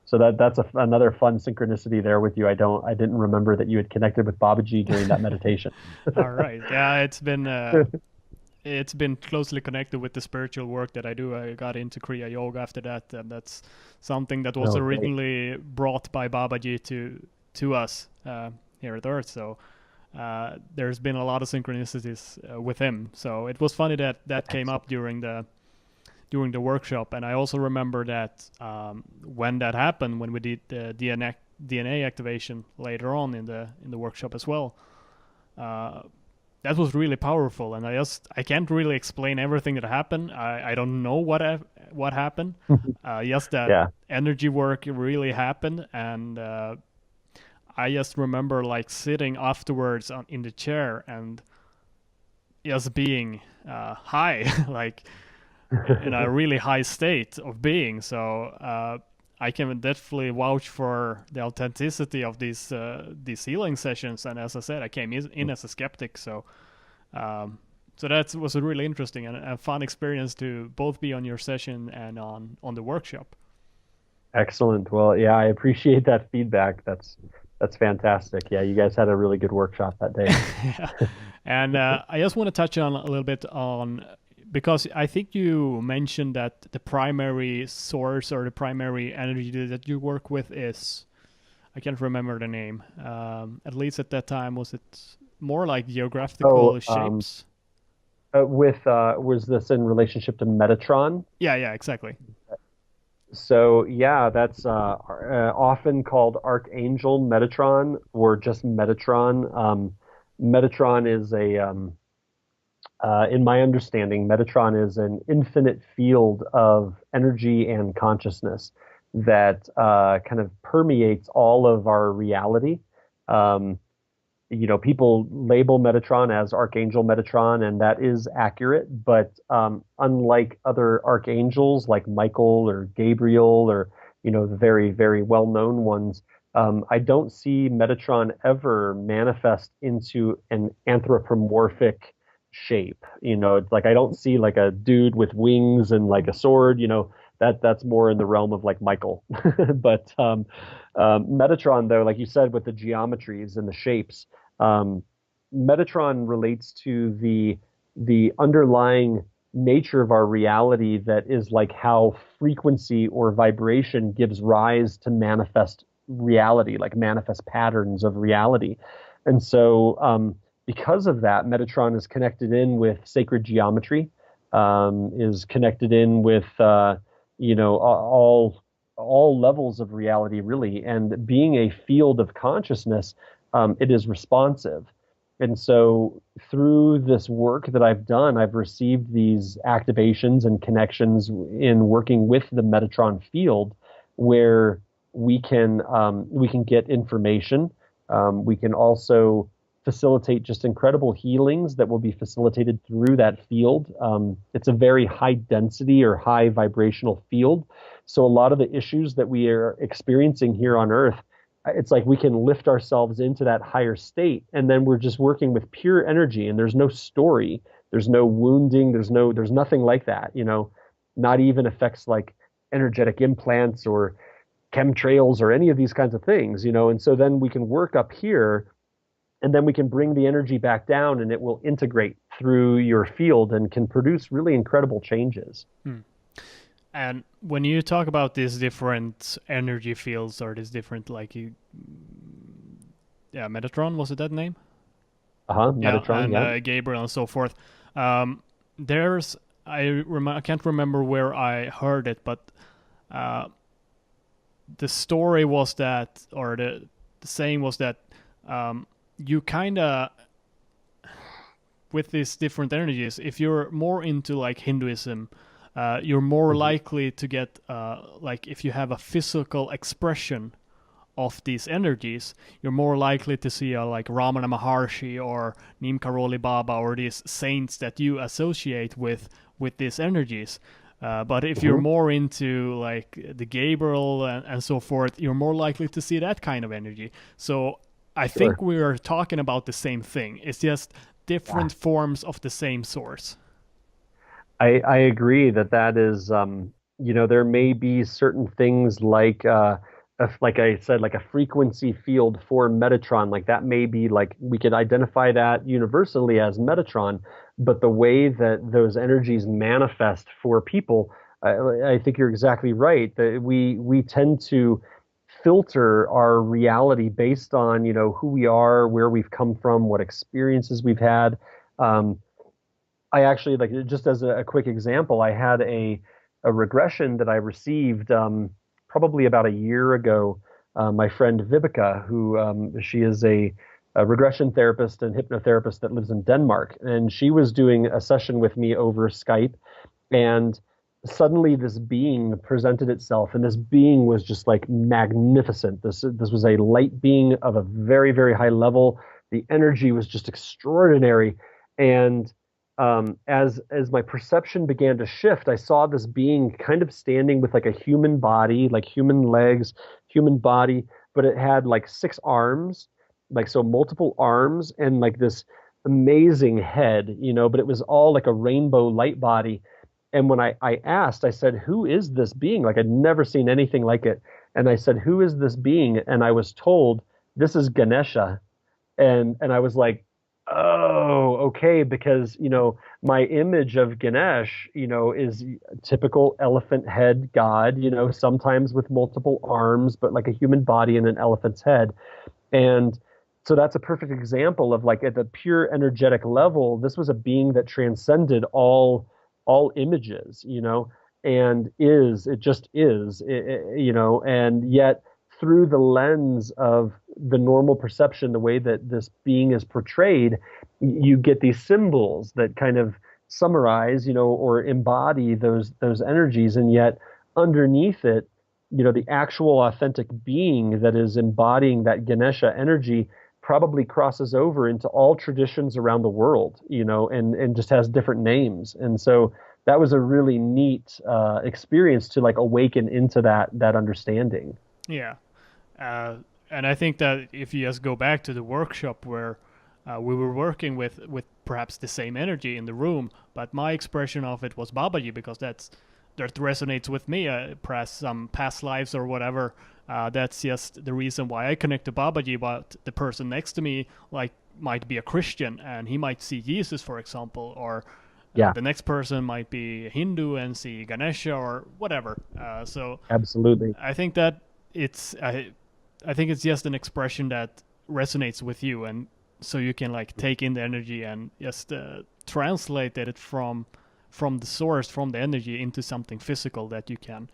So that's another fun synchronicity there with you. I didn't remember that you had connected with Babaji during that meditation. All right, yeah, it's been closely connected with the spiritual work that I do. I got into Kriya Yoga after that, and that's something that was Oh, great. originally brought by Babaji to us here at Earth. So there's been a lot of synchronicities with him. So it was funny that that came Excellent. up during the workshop, and I also remember that when that happened, when we did the DNA activation later on in the workshop as well. Uh, that was really powerful, and I can't really explain everything that happened. I don't know what happened. Just that Yeah. energy work really happened, and I just remember like sitting afterwards in the chair and just being high, like in a really high state of being. So I can definitely vouch for the authenticity of these healing sessions. And as I said, I came in as a skeptic, um, so that was a really interesting and fun experience to both be on your session and on the workshop. Excellent. Well, yeah, I appreciate that feedback. That's fantastic. Yeah, you guys had a really good workshop that day. Yeah. And I just want to touch on a little bit on because I think you mentioned that the primary source or the primary energy that you work with is I can't remember the name. At least at that time, was it more like Oh, geographical shapes? with was this in relationship to Metatron? Yeah, yeah, exactly. So yeah, that's often called Archangel Metatron or just Metatron. Metatron is in my understanding, Metatron is an infinite field of energy and consciousness that kind of permeates all of our reality. Um, People label Metatron as Archangel Metatron, and that is accurate. But unlike other archangels like Michael or Gabriel, or the very, very well-known ones. I don't see Metatron ever manifest into an anthropomorphic shape. It's like I don't see like a dude with wings and like a sword. That's more in the realm of like Michael. But Metatron, though, like you said, with the geometries and the shapes, um, Metatron relates to the underlying nature of our reality that is like how frequency or vibration gives rise to manifest reality, like manifest patterns of reality. And so, because of that, Metatron is connected in with sacred geometry, is connected in with, all levels of reality, really. And being a field of consciousness, it is responsive. And so through this work that I've done, I've received these activations and connections in working with the Metatron field, where we can get information. We can also facilitate just incredible healings that will be facilitated through that field. It's a very high density or high vibrational field. So a lot of the issues that we are experiencing here on Earth, it's like we can lift ourselves into that higher state, and then we're just working with pure energy, and there's no story, there's no wounding, there's nothing like that, not even effects like energetic implants or chemtrails or any of these kinds of things, and so then we can work up here, and then we can bring the energy back down, and it will integrate through your field and can produce really incredible changes. Hmm. And when you talk about these different energy fields or these different, like yeah, Metatron, was it that name? Yeah, Metatron, and yeah. Gabriel and so forth. There's I can't remember where I heard it, but uh, the story was that, or the saying was that, you kind of, with these different energies, if you're more into like Hinduism, you're more Mhm. likely to get, like if you have a physical expression of these energies, you're more likely to see a like Ramana Maharshi or Neem Karoli Baba or these saints that you associate with these energies. But if you're Mhm. more into like the Gabriel and so forth, you're more likely to see that kind of energy. So I think Sure. we are talking about the same thing. It's just Yeah. different forms of the same source. I agree that is, there may be certain things like, like I said, like a frequency field for Metatron, like that may be like we could identify that universally as Metatron, but the way that those energies manifest for people, I think you're exactly right. That we tend to filter our reality based on, who we are, where we've come from, what experiences we've had. Um, I actually like just as a quick example, I had a regression that I received probably about a year ago. My friend Vibeke, who she is a regression therapist and hypnotherapist that lives in Denmark, and she was doing a session with me over Skype, and suddenly this being presented itself, and this being was just like magnificent. This was a light being of a very, very high level. The energy was just extraordinary, and as my perception began to shift, I saw this being kind of standing with like a human body, like human legs, human body, but it had like six arms, like so multiple arms, and like this amazing head, but it was all like a rainbow light body. And when I asked, I said, "Who is this being?" Like I'd never seen anything like it. And I said, "Who is this being?" And I was told, "This is Ganesha." And I was like, oh, okay, because my image of Ganesh, is typical elephant head god, sometimes with multiple arms, but like a human body and an elephant's head. And so that's a perfect example of like at the pure energetic level, this was a being that transcended all images, and it just is, and yet through the lens of the normal perception, the way that this being is portrayed, you get these symbols that kind of summarize, or embody those energies, and yet underneath it, the actual authentic being that is embodying that Ganesha energy probably crosses over into all traditions around the world, and just has different names. And so that was a really neat experience to like awaken into that understanding. Yeah. And I think that if you just go back to the workshop where we were working with perhaps the same energy in the room, but my expression of it was Babaji because that resonates with me. Perhaps some past lives or whatever. That's just the reason why I connect to Babaji. But the person next to me, like, might be a Christian and he might see Jesus, for example, or Yeah, the next person might be Hindu and see Ganesha or whatever. So absolutely. I think that it's I think it's just an expression that resonates with you, and so you can like take in the energy and just translate it from the source, from the energy into something physical that you can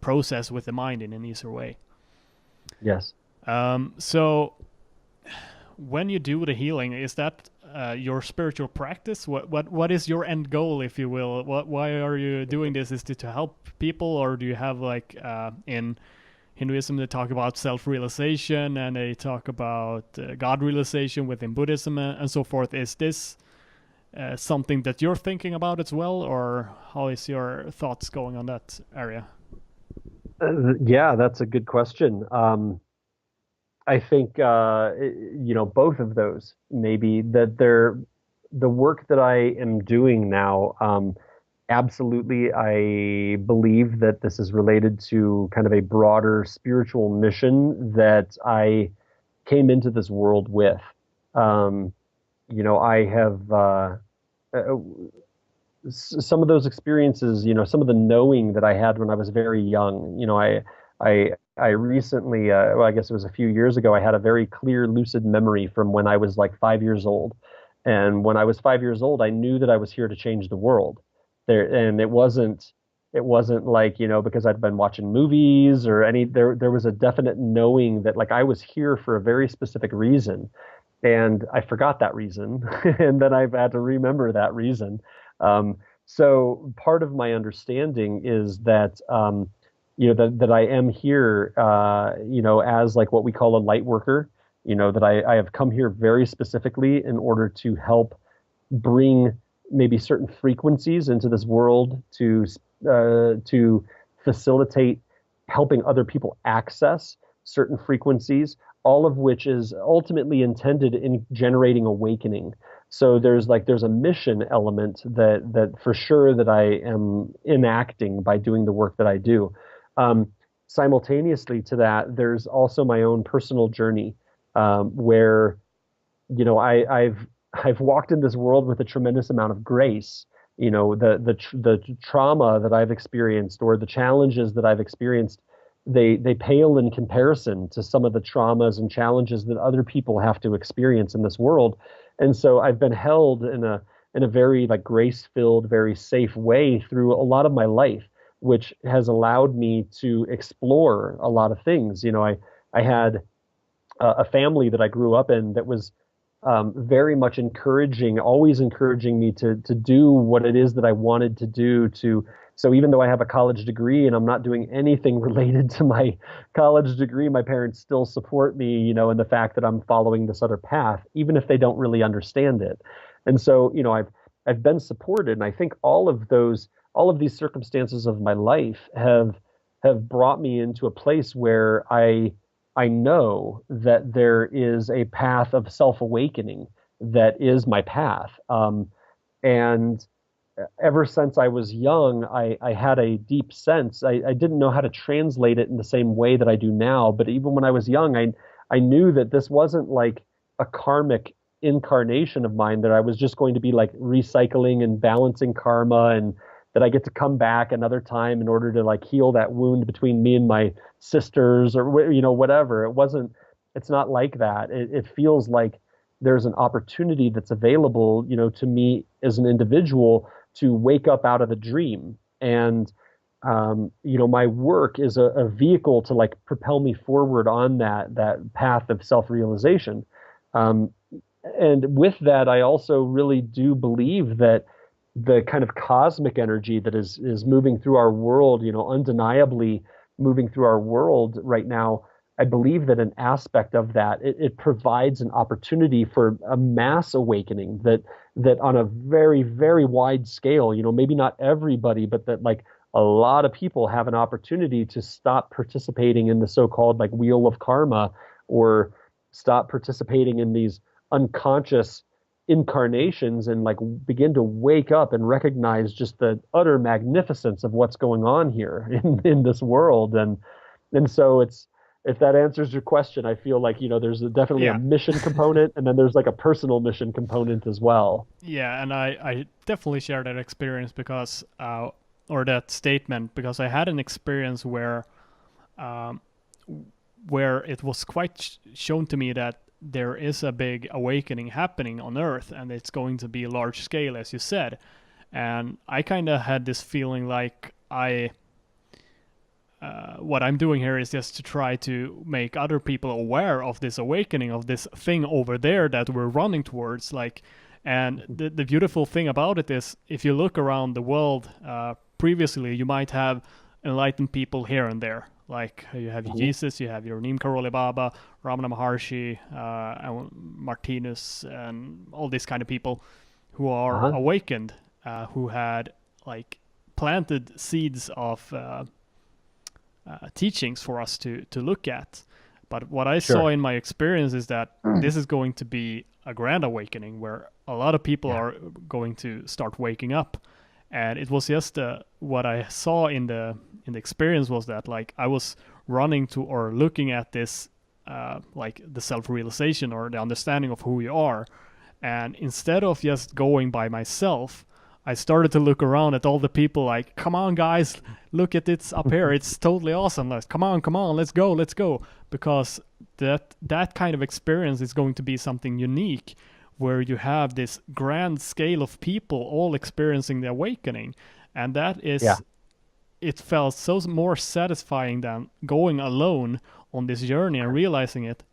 process with the mind in an easier way. Yes. So when you do the healing, is that your spiritual practice? What is your end goal, if you will? Why are you doing this? Is it to help people, or do you have like in Hinduism they talk about self-realization and they talk about God realization within Buddhism and so forth? Is this something that you're thinking about as well, or how is your thoughts going on that area? Yeah, that's a good question. I think both of those maybe that the work that I am doing now. Absolutely, I believe that this is related to kind of a broader spiritual mission that I came into this world with. Um, I have uh, some of those experiences, some of the knowing that I had when I was very young. I recently, well, I guess it was a few years ago, I had a very clear, lucid memory from when I was like 5 years old. And when I was 5 years old, I knew that I was here to change the world. And it wasn't like, because I'd been watching movies or there was a definite knowing that like I was here for a very specific reason. And I forgot that reason. And then I've had to remember that reason. Um, so part of my understanding is that, that I am here, as like what we call a light worker, that I have come here very specifically in order to help bring maybe certain frequencies into this world to facilitate helping other people access certain frequencies, all of which is ultimately intended in generating awakening. So there's a mission element that for sure that I am enacting by doing the work that I do. Um, Simultaneously to that, there's also my own personal journey where I've walked in this world with a tremendous amount of grace. The trauma that I've experienced or the challenges that I've experienced, they pale in comparison to some of the traumas and challenges that other people have to experience in this world. And so I've been held in a very like grace-filled, very safe way through a lot of my life, which has allowed me to explore a lot of things. I had a family that I grew up in that was very much always encouraging me to do what it is that I wanted to do. So even though I have a college degree and I'm not doing anything related to my college degree, my parents still support me, in the fact that I'm following this other path, even if they don't really understand it. And so, I've been supported, and I think all of these circumstances of my life have brought me into a place where I know that there is a path of self-awakening that is my path. And ever since I was young, I had a deep sense. I didn't know how to translate it in the same way that I do now. But even when I was young, I knew that this wasn't like a karmic incarnation of mine, that I was just going to be like recycling and balancing karma, and that I get to come back another time in order to like heal that wound between me and my sisters or whatever. It's not like that. It feels like there's an opportunity that's available, to me as an individual to wake up out of a dream. And my work is a vehicle to like propel me forward on that path of self-realization. And with that, I also really do believe that the kind of cosmic energy that is moving through our world, undeniably moving through our world right now, I believe that an aspect of that, it provides an opportunity for a mass awakening that on a very, very wide scale, maybe not everybody, but that like a lot of people have an opportunity to stop participating in the so-called like wheel of karma, or stop participating in these unconscious incarnations, and like begin to wake up and recognize just the utter magnificence of what's going on here in this world. And so it's, if that answers your question, I feel like, there's definitely a Yeah. mission component, and then there's like a personal mission component as well. Yeah, and I definitely share that experience because, or that statement, because I had an experience um, where it was quite shown to me that there is a big awakening happening on Earth, and it's going to be large scale, as you said. And I kind of had this feeling like what I'm doing here is just to try to make other people aware of this awakening, of this thing over there that we're running towards. Like, and the beautiful thing about it is, if you look around the world, previously you might have enlightened people here and there. Like you have Jesus, you have your Neem Karoli Baba, Ramana Maharshi, and Martinus, and all these kind of people who are Uh-huh. awakened, who had like planted seeds of teachings for us to look at. But what I saw Sure. in my experience is that this is going to be a grand awakening where a lot of people Yeah. are going to start waking up. And it was just what I saw in the experience was that like I was running to or looking at this like the self-realization or the understanding of who you are, and instead of just going by myself, I started to look around at all the people like, come on guys, look at it up here, it's totally awesome, like come on, let's go, because that kind of experience is going to be something unique, where you have this grand scale of people all experiencing the awakening. And that Yeah. is, it felt so more satisfying than going alone on this journey and realizing it,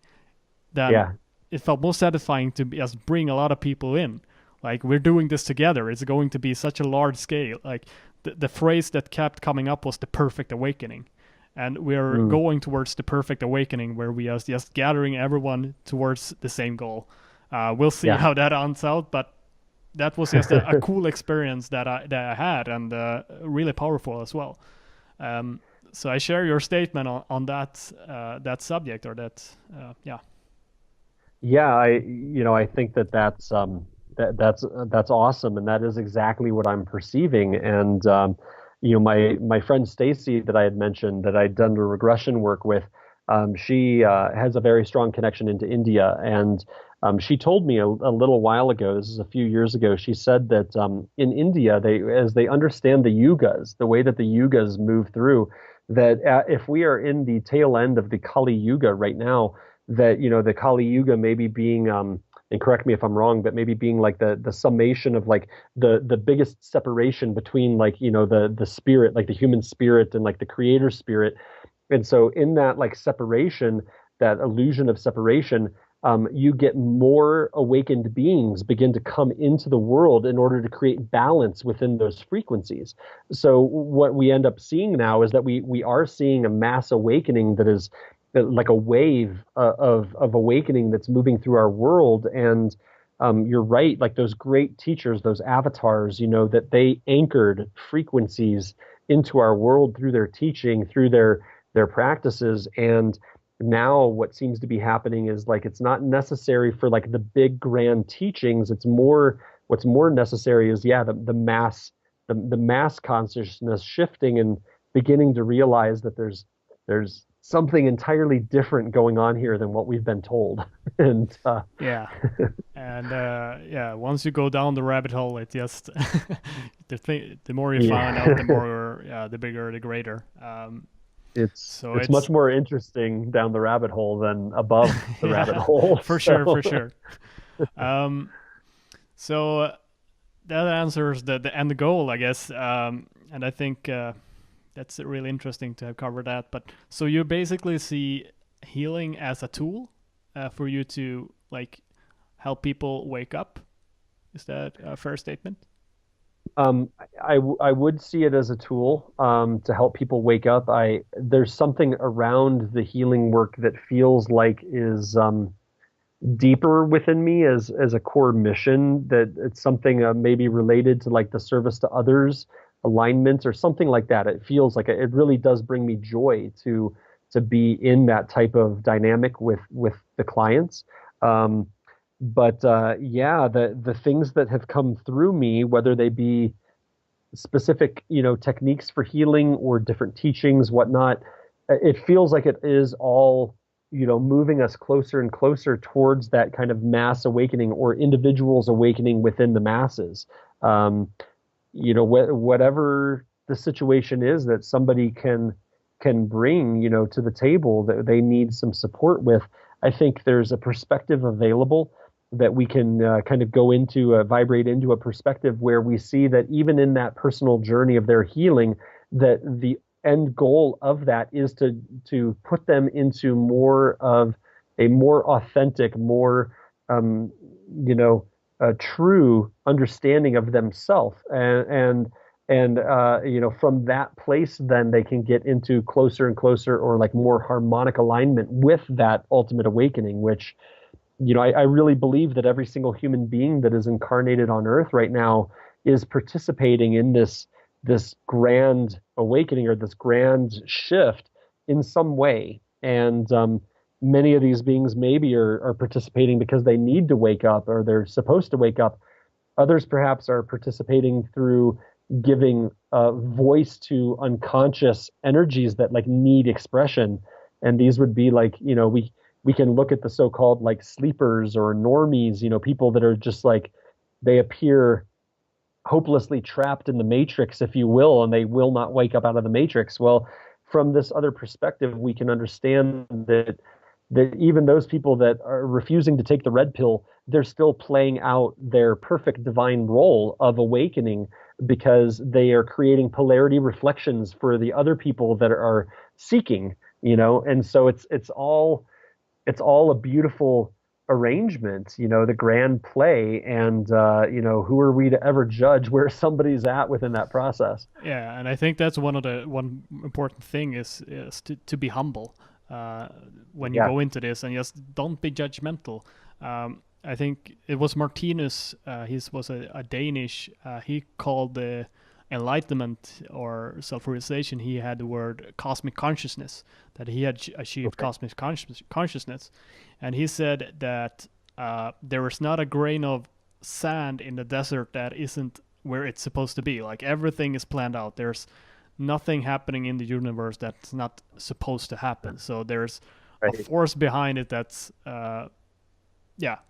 than Yeah. it felt more satisfying to just bring a lot of people in. Like, we're doing this together. It's going to be such a large scale. Like, the phrase that kept coming up was the perfect awakening. And we're Mm. going towards the perfect awakening, where we are just gathering everyone towards the same goal. We'll see Yeah. how that ends out, but that was just a cool experience that I had, and really powerful as well. Um, so I share your statement on that subject, or that yeah. Yeah, I think that's awesome, and that is exactly what I'm perceiving. And my friend Stacy that I had mentioned that I'd done the regression work with, she has a very strong connection into India, and she told me a little while ago, this is a few years ago, she said that in India, as they understand the yugas, the way that the yugas move through, that if we are in the tail end of the Kali Yuga right now, that the Kali Yuga maybe being and correct me if I'm wrong, but maybe being like the summation of like the biggest separation between like the spirit, like the human spirit and like the creator spirit. And so in that like separation, that illusion of separation, you get more awakened beings begin to come into the world in order to create balance within those frequencies. So what we end up seeing now is that we are seeing a mass awakening that is like a wave of awakening that's moving through our world. And you're right, like those great teachers, those avatars, that they anchored frequencies into our world through their teaching, through their practices. And now what seems to be happening is like it's not necessary for like the big grand teachings. It's more, what's more necessary is the mass consciousness shifting and beginning to realize that there's something entirely different going on here than what we've been told. And Yeah. And yeah, once you go down the rabbit hole, it just the more you find out, the yeah, more the bigger, the greater. it's So it's much it's more interesting down the rabbit hole than above the rabbit yeah, hole. for sure, So for sure. Um, so that answers the end goal, I guess. And I think that's really interesting to have covered that. But so you basically see healing as a tool for you to like help people wake up. Is that a fair statement? I would see it as a tool to help people wake up. There's something around the healing work that feels like is deeper within me as a core mission. That it's something maybe related to like the service to others, alignment, or something like that. It feels like it really does bring me joy to be in that type of dynamic with the clients. Um, but yeah, the things that have come through me, whether they be specific, techniques for healing or different teachings, whatnot, it feels like it is all, moving us closer and closer towards that kind of mass awakening or individuals awakening within the masses. Um, whatever the situation is that somebody can bring, to the table that they need some support with, I think there's a perspective available that we can kind of go into, vibrate into a perspective where we see that even in that personal journey of their healing, that the end goal of that is to put them into more of a more authentic, more um, you know, a true understanding of themselves, and from that place, then they can get into closer and closer, or like more harmonic alignment with that ultimate awakening, which I really believe that every single human being that is incarnated on Earth right now is participating in this grand awakening or this grand shift in some way. And many of these beings maybe are participating because they need to wake up or they're supposed to wake up. Others perhaps are participating through giving voice to unconscious energies that like need expression. And these would be like, we can look at the so-called like sleepers or normies, people that are just like, they appear hopelessly trapped in the matrix, if you will, and they will not wake up out of the matrix. Well, from this other perspective, we can understand that even those people that are refusing to take the red pill, they're still playing out their perfect divine role of awakening because they are creating polarity reflections for the other people that are seeking, and so it's all a beautiful arrangement, the grand play, and who are we to ever judge where somebody's at within that process? Yeah, and I think that's one important thing is to be humble uh, when you Yeah. go into this, and just don't be judgmental. I think it was Martinus. He was a Danish. He called the enlightenment or self-realization. He had the word cosmic consciousness, that he had achieved Okay. cosmic consciousness, and he said that there is not a grain of sand in the desert that isn't where it's supposed to be. Like everything is planned out. There's nothing happening in the universe that's not supposed to happen. So there's a Right. force behind it that's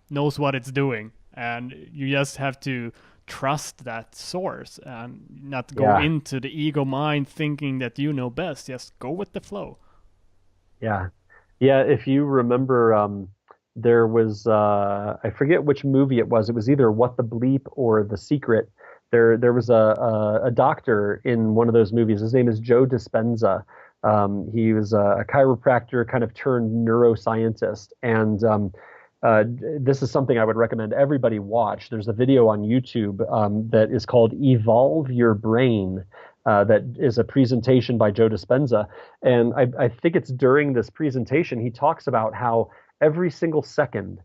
knows what it's doing, and you just have to trust that source and not go Yeah. into the ego mind thinking that you know best. Just go with the flow. Yeah. Yeah. If you remember, there was I forget which movie it was. It was either What the Bleep or The Secret. There was a doctor in one of those movies. His name is Joe Dispenza. He was a chiropractor, kind of turned neuroscientist, and this is something I would recommend everybody watch. There's a video on YouTube that is called "Evolve Your Brain." That is a presentation by Joe Dispenza, and I think it's during this presentation he talks about how every single second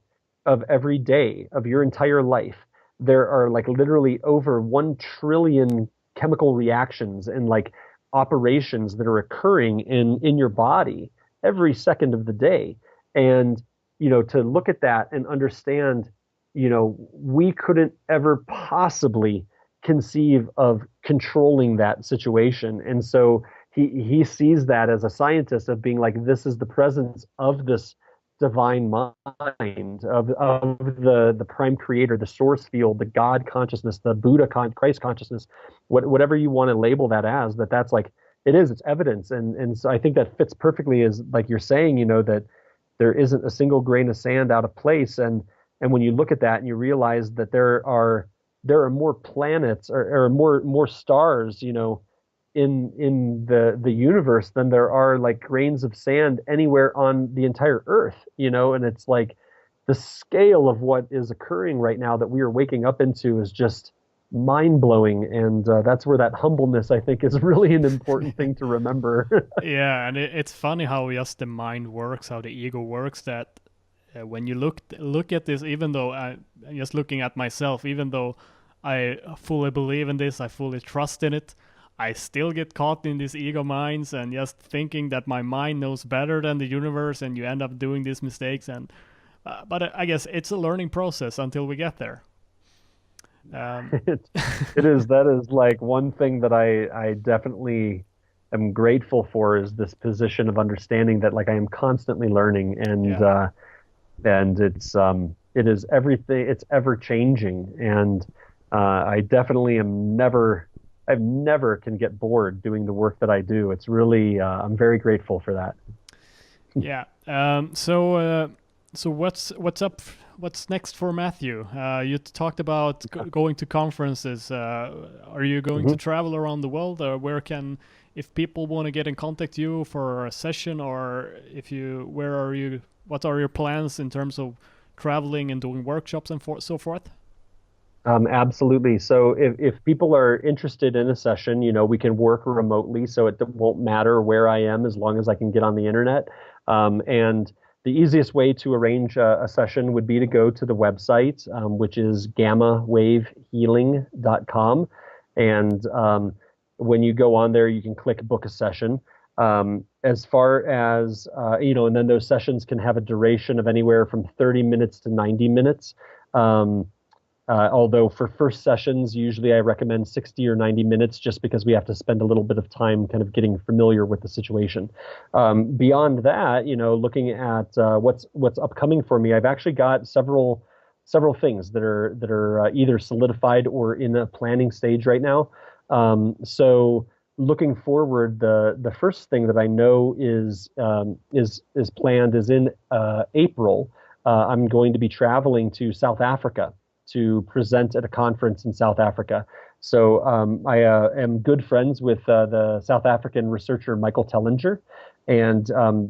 of every day of your entire life, there are like literally over 1 trillion chemical reactions and like operations that are occurring in your body every second of the day. And, to look at that and understand, we couldn't ever possibly conceive of controlling that situation. And so he sees that as a scientist of being like, this is the presence of this divine mind of the prime creator, the source field, the God consciousness, the Christ consciousness, whatever you want to label that as, that's like it's evidence. And so I think that fits perfectly as like you're saying, that there isn't a single grain of sand out of place. And when you look at that and you realize that there are more planets or more stars, in the universe than there are like grains of sand anywhere on the entire earth, and it's like the scale of what is occurring right now that we are waking up into is just mind-blowing, and that's where that humbleness, I think, is really an important thing to remember. Yeah, and it's funny how just the mind works, how the ego works. That when you look at this, even though I'm just looking at myself, even though I fully believe in this, I fully trust in it, I still get caught in these ego minds and just thinking that my mind knows better than the universe, and you end up doing these mistakes. And but I guess it's a learning process until we get there. Um, it, it is. That is like one thing that I definitely am grateful for is this position of understanding that like I am constantly learning, yeah. and it is everything. It's ever changing, and I definitely am never. I've never can get bored doing the work that I do. It's really I'm very grateful for that. Yeah. So what's up? What's next for Matthew? You talked about going to conferences. Are you going to Mhm. travel around the world? Or where can, if people want to get in contact you for a session, or if you, where are you? What are your plans in terms of traveling and doing workshops and so forth? Absolutely. So if people are interested in a session, we can work remotely, so it won't matter where I am as long as I can get on the internet. And the easiest way to arrange a session would be to go to the website, which is gammawavehealing.com. And when you go on there, you can click book a session. As far as, and then those sessions can have a duration of anywhere from 30 minutes to 90 minutes. Um, Although for first sessions, usually I recommend 60 or 90 minutes just because we have to spend a little bit of time kind of getting familiar with the situation. Beyond that, looking at what's upcoming for me, I've actually got several things that are either solidified or in a planning stage right now. So looking forward, the first thing that I know is planned is in April. I'm going to be traveling to South Africa to present at a conference in South Africa. So I am good friends with the South African researcher Michael Tellinger, and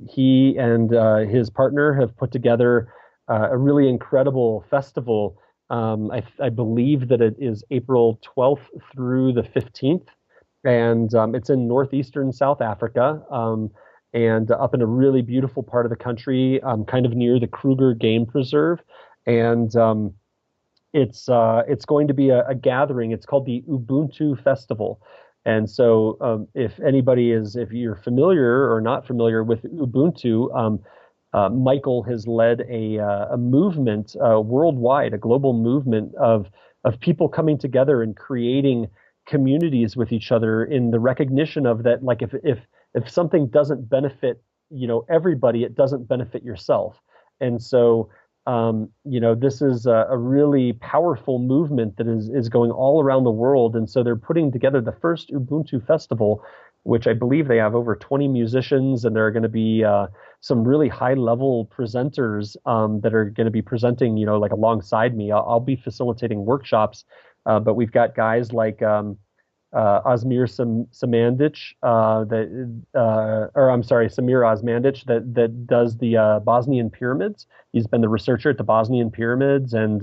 he and his partner have put together a really incredible festival. I believe that it is April 12th through the 15th, and it's in northeastern South Africa. And up in a really beautiful part of the country, kind of near the Kruger Game Preserve, and it's going to be a gathering. It's called the Ubuntu Festival. And so if you're familiar or not familiar with Ubuntu, Michael has led a movement worldwide, a global movement of people coming together and creating communities with each other in the recognition of that, like if something doesn't benefit, everybody, it doesn't benefit yourself. And so this is a really powerful movement that is going all around the world. And so they're putting together the first Ubuntu festival, which I believe they have over 20 musicians, and there are going to be some really high level presenters that are going to be presenting, like alongside me. I'll be facilitating workshops, but we've got guys like Samandic, Samir Osmandic, that does the Bosnian pyramids. He's been the researcher at the Bosnian pyramids, and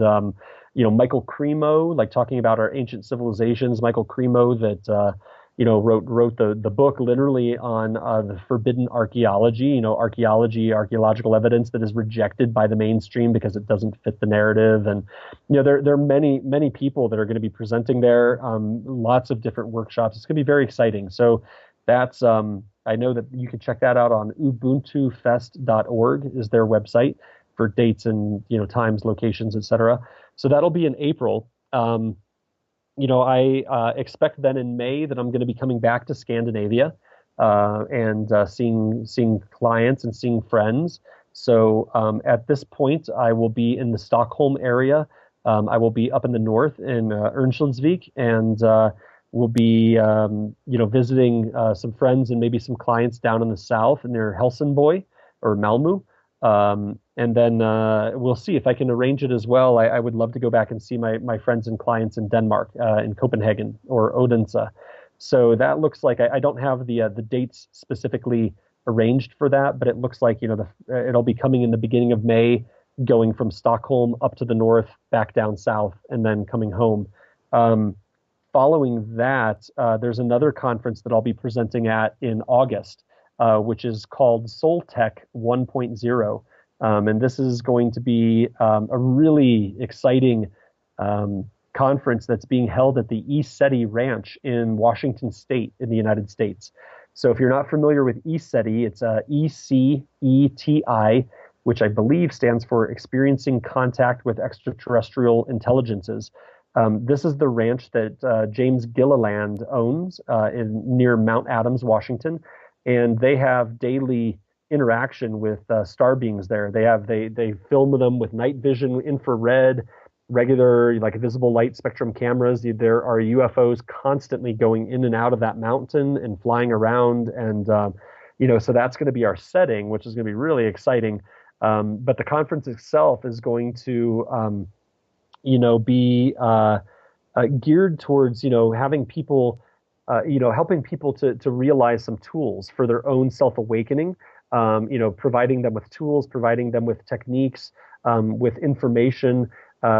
Michael Cremo, like talking about our ancient civilizations. Michael Cremo, that wrote the book literally on the forbidden archaeology. Archaeological evidence that is rejected by the mainstream because it doesn't fit the narrative. And there are many people that are going to be presenting there. Lots of different workshops. It's going to be very exciting. So that's I know that you can check that out on ubuntufest.org is their website for dates and times, locations, etc. So that'll be in April. I expect then in May that I'm going to be coming back to Scandinavia and seeing clients and seeing friends. So at this point, I will be in the Stockholm area. I will be up in the north in Örnsköldsvik, and we'll be visiting some friends and maybe some clients down in the south near Helsingborg or Malmö. And then we'll see if I can arrange it as well. I would love to go back and see my friends and clients in Denmark, in Copenhagen or Odense. So that looks like I don't have the dates specifically arranged for that, but it looks like it'll be coming in the beginning of May, going from Stockholm up to the north, back down south, and then coming home. following that, there's another conference that I'll be presenting at in August, which is called Soltech 1.0. And this is going to be a really exciting conference that's being held at the ECETI Ranch in Washington State in the United States. So if you're not familiar with ECETI, it's ECETI, which I believe stands for Experiencing Contact with Extraterrestrial Intelligences. This is the ranch that James Gilliland owns near Mount Adams, Washington, and they have daily interaction with star beings there. They film them with night vision, infrared, regular like visible light spectrum cameras. There are UFOs constantly going in and out of that mountain and flying around, and so that's going to be our setting, which is going to be really exciting. But the conference itself is going to be geared towards having people helping people to realize some tools for their own self-awakening, providing them with tools, providing them with techniques, with information,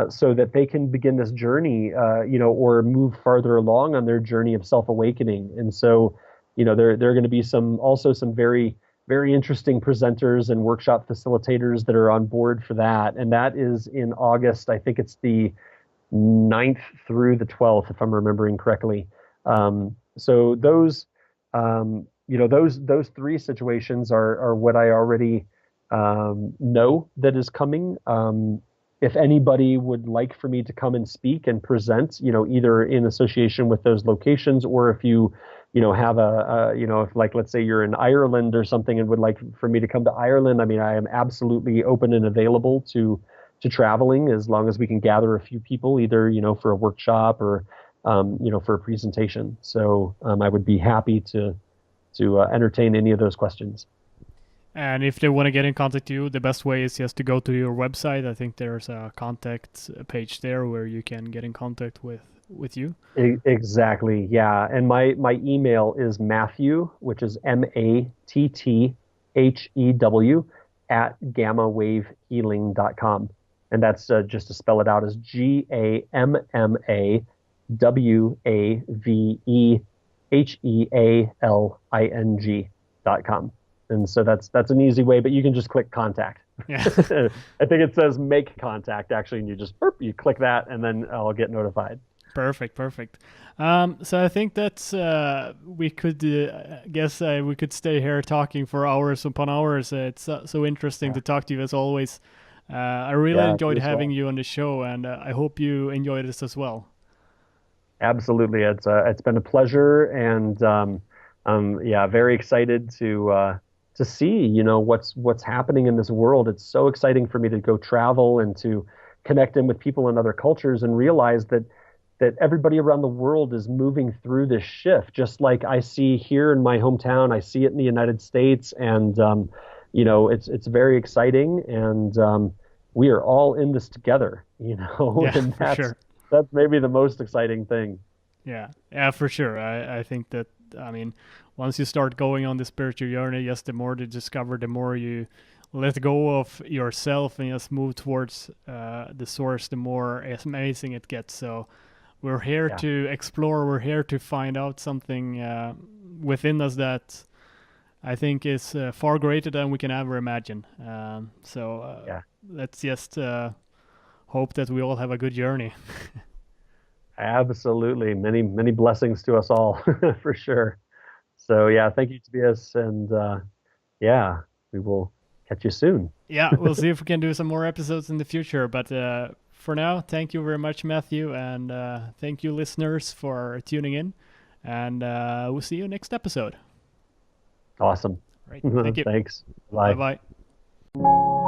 so that they can begin this journey, or move farther along on their journey of self-awakening. And so, there are going to be some very, very interesting presenters and workshop facilitators that are on board for that. And that is in August. I think it's the 9th through the 12th, if I'm remembering correctly. So those three situations are what I already know that is coming. If anybody would like for me to come and speak and present, either in association with those locations, or if you have if like, let's say you're in Ireland or something and would like for me to come to Ireland, I mean, I am absolutely open and available to traveling, as long as we can gather a few people, either, for a workshop or, for a presentation. So I would be happy to entertain any of those questions. And if they want to get in contact with you, the best way is just to go to your website. I think there's a contact page there where you can get in contact with you. Exactly, yeah. And my email is Matthew, which is MATTHEW @gammawavehealing.com. And that's just to spell it out as GAMMAWAVEHEALING.com. And so that's an easy way, but you can just click contact. Yeah. I think it says make contact actually, and you just you click that, and then I'll get notified. Perfect. So I think that's we could we could stay here talking for hours upon hours. It's so interesting to talk to you as always. I really enjoyed having you on the show, and I hope you enjoyed this as well. Absolutely, it's been a pleasure, and very excited to see what's happening in this world. It's so exciting for me to go travel and to connect in with people in other cultures and realize that everybody around the world is moving through this shift, just like I see here in my hometown. I see it in the United States, and it's very exciting, and we are all in this together, Yeah, and for sure. That's maybe the most exciting thing. Yeah, for sure. I think that, I mean, once you start going on the spiritual journey, yes, the more you discover, the more you let go of yourself and just move towards the source, the more amazing it gets. So we're here to explore. We're here to find out something within us that I think is far greater than we can ever imagine. Let's just hope that we all have a good journey. Absolutely. Many, many blessings to us all, for sure. So, thank you, Tobias. And, we will catch you soon. Yeah, we'll see if we can do some more episodes in the future. But for now, thank you very much, Matthew. And thank you, listeners, for tuning in. And we'll see you next episode. Awesome. Right. Thank you. Thanks. Bye. Bye-bye.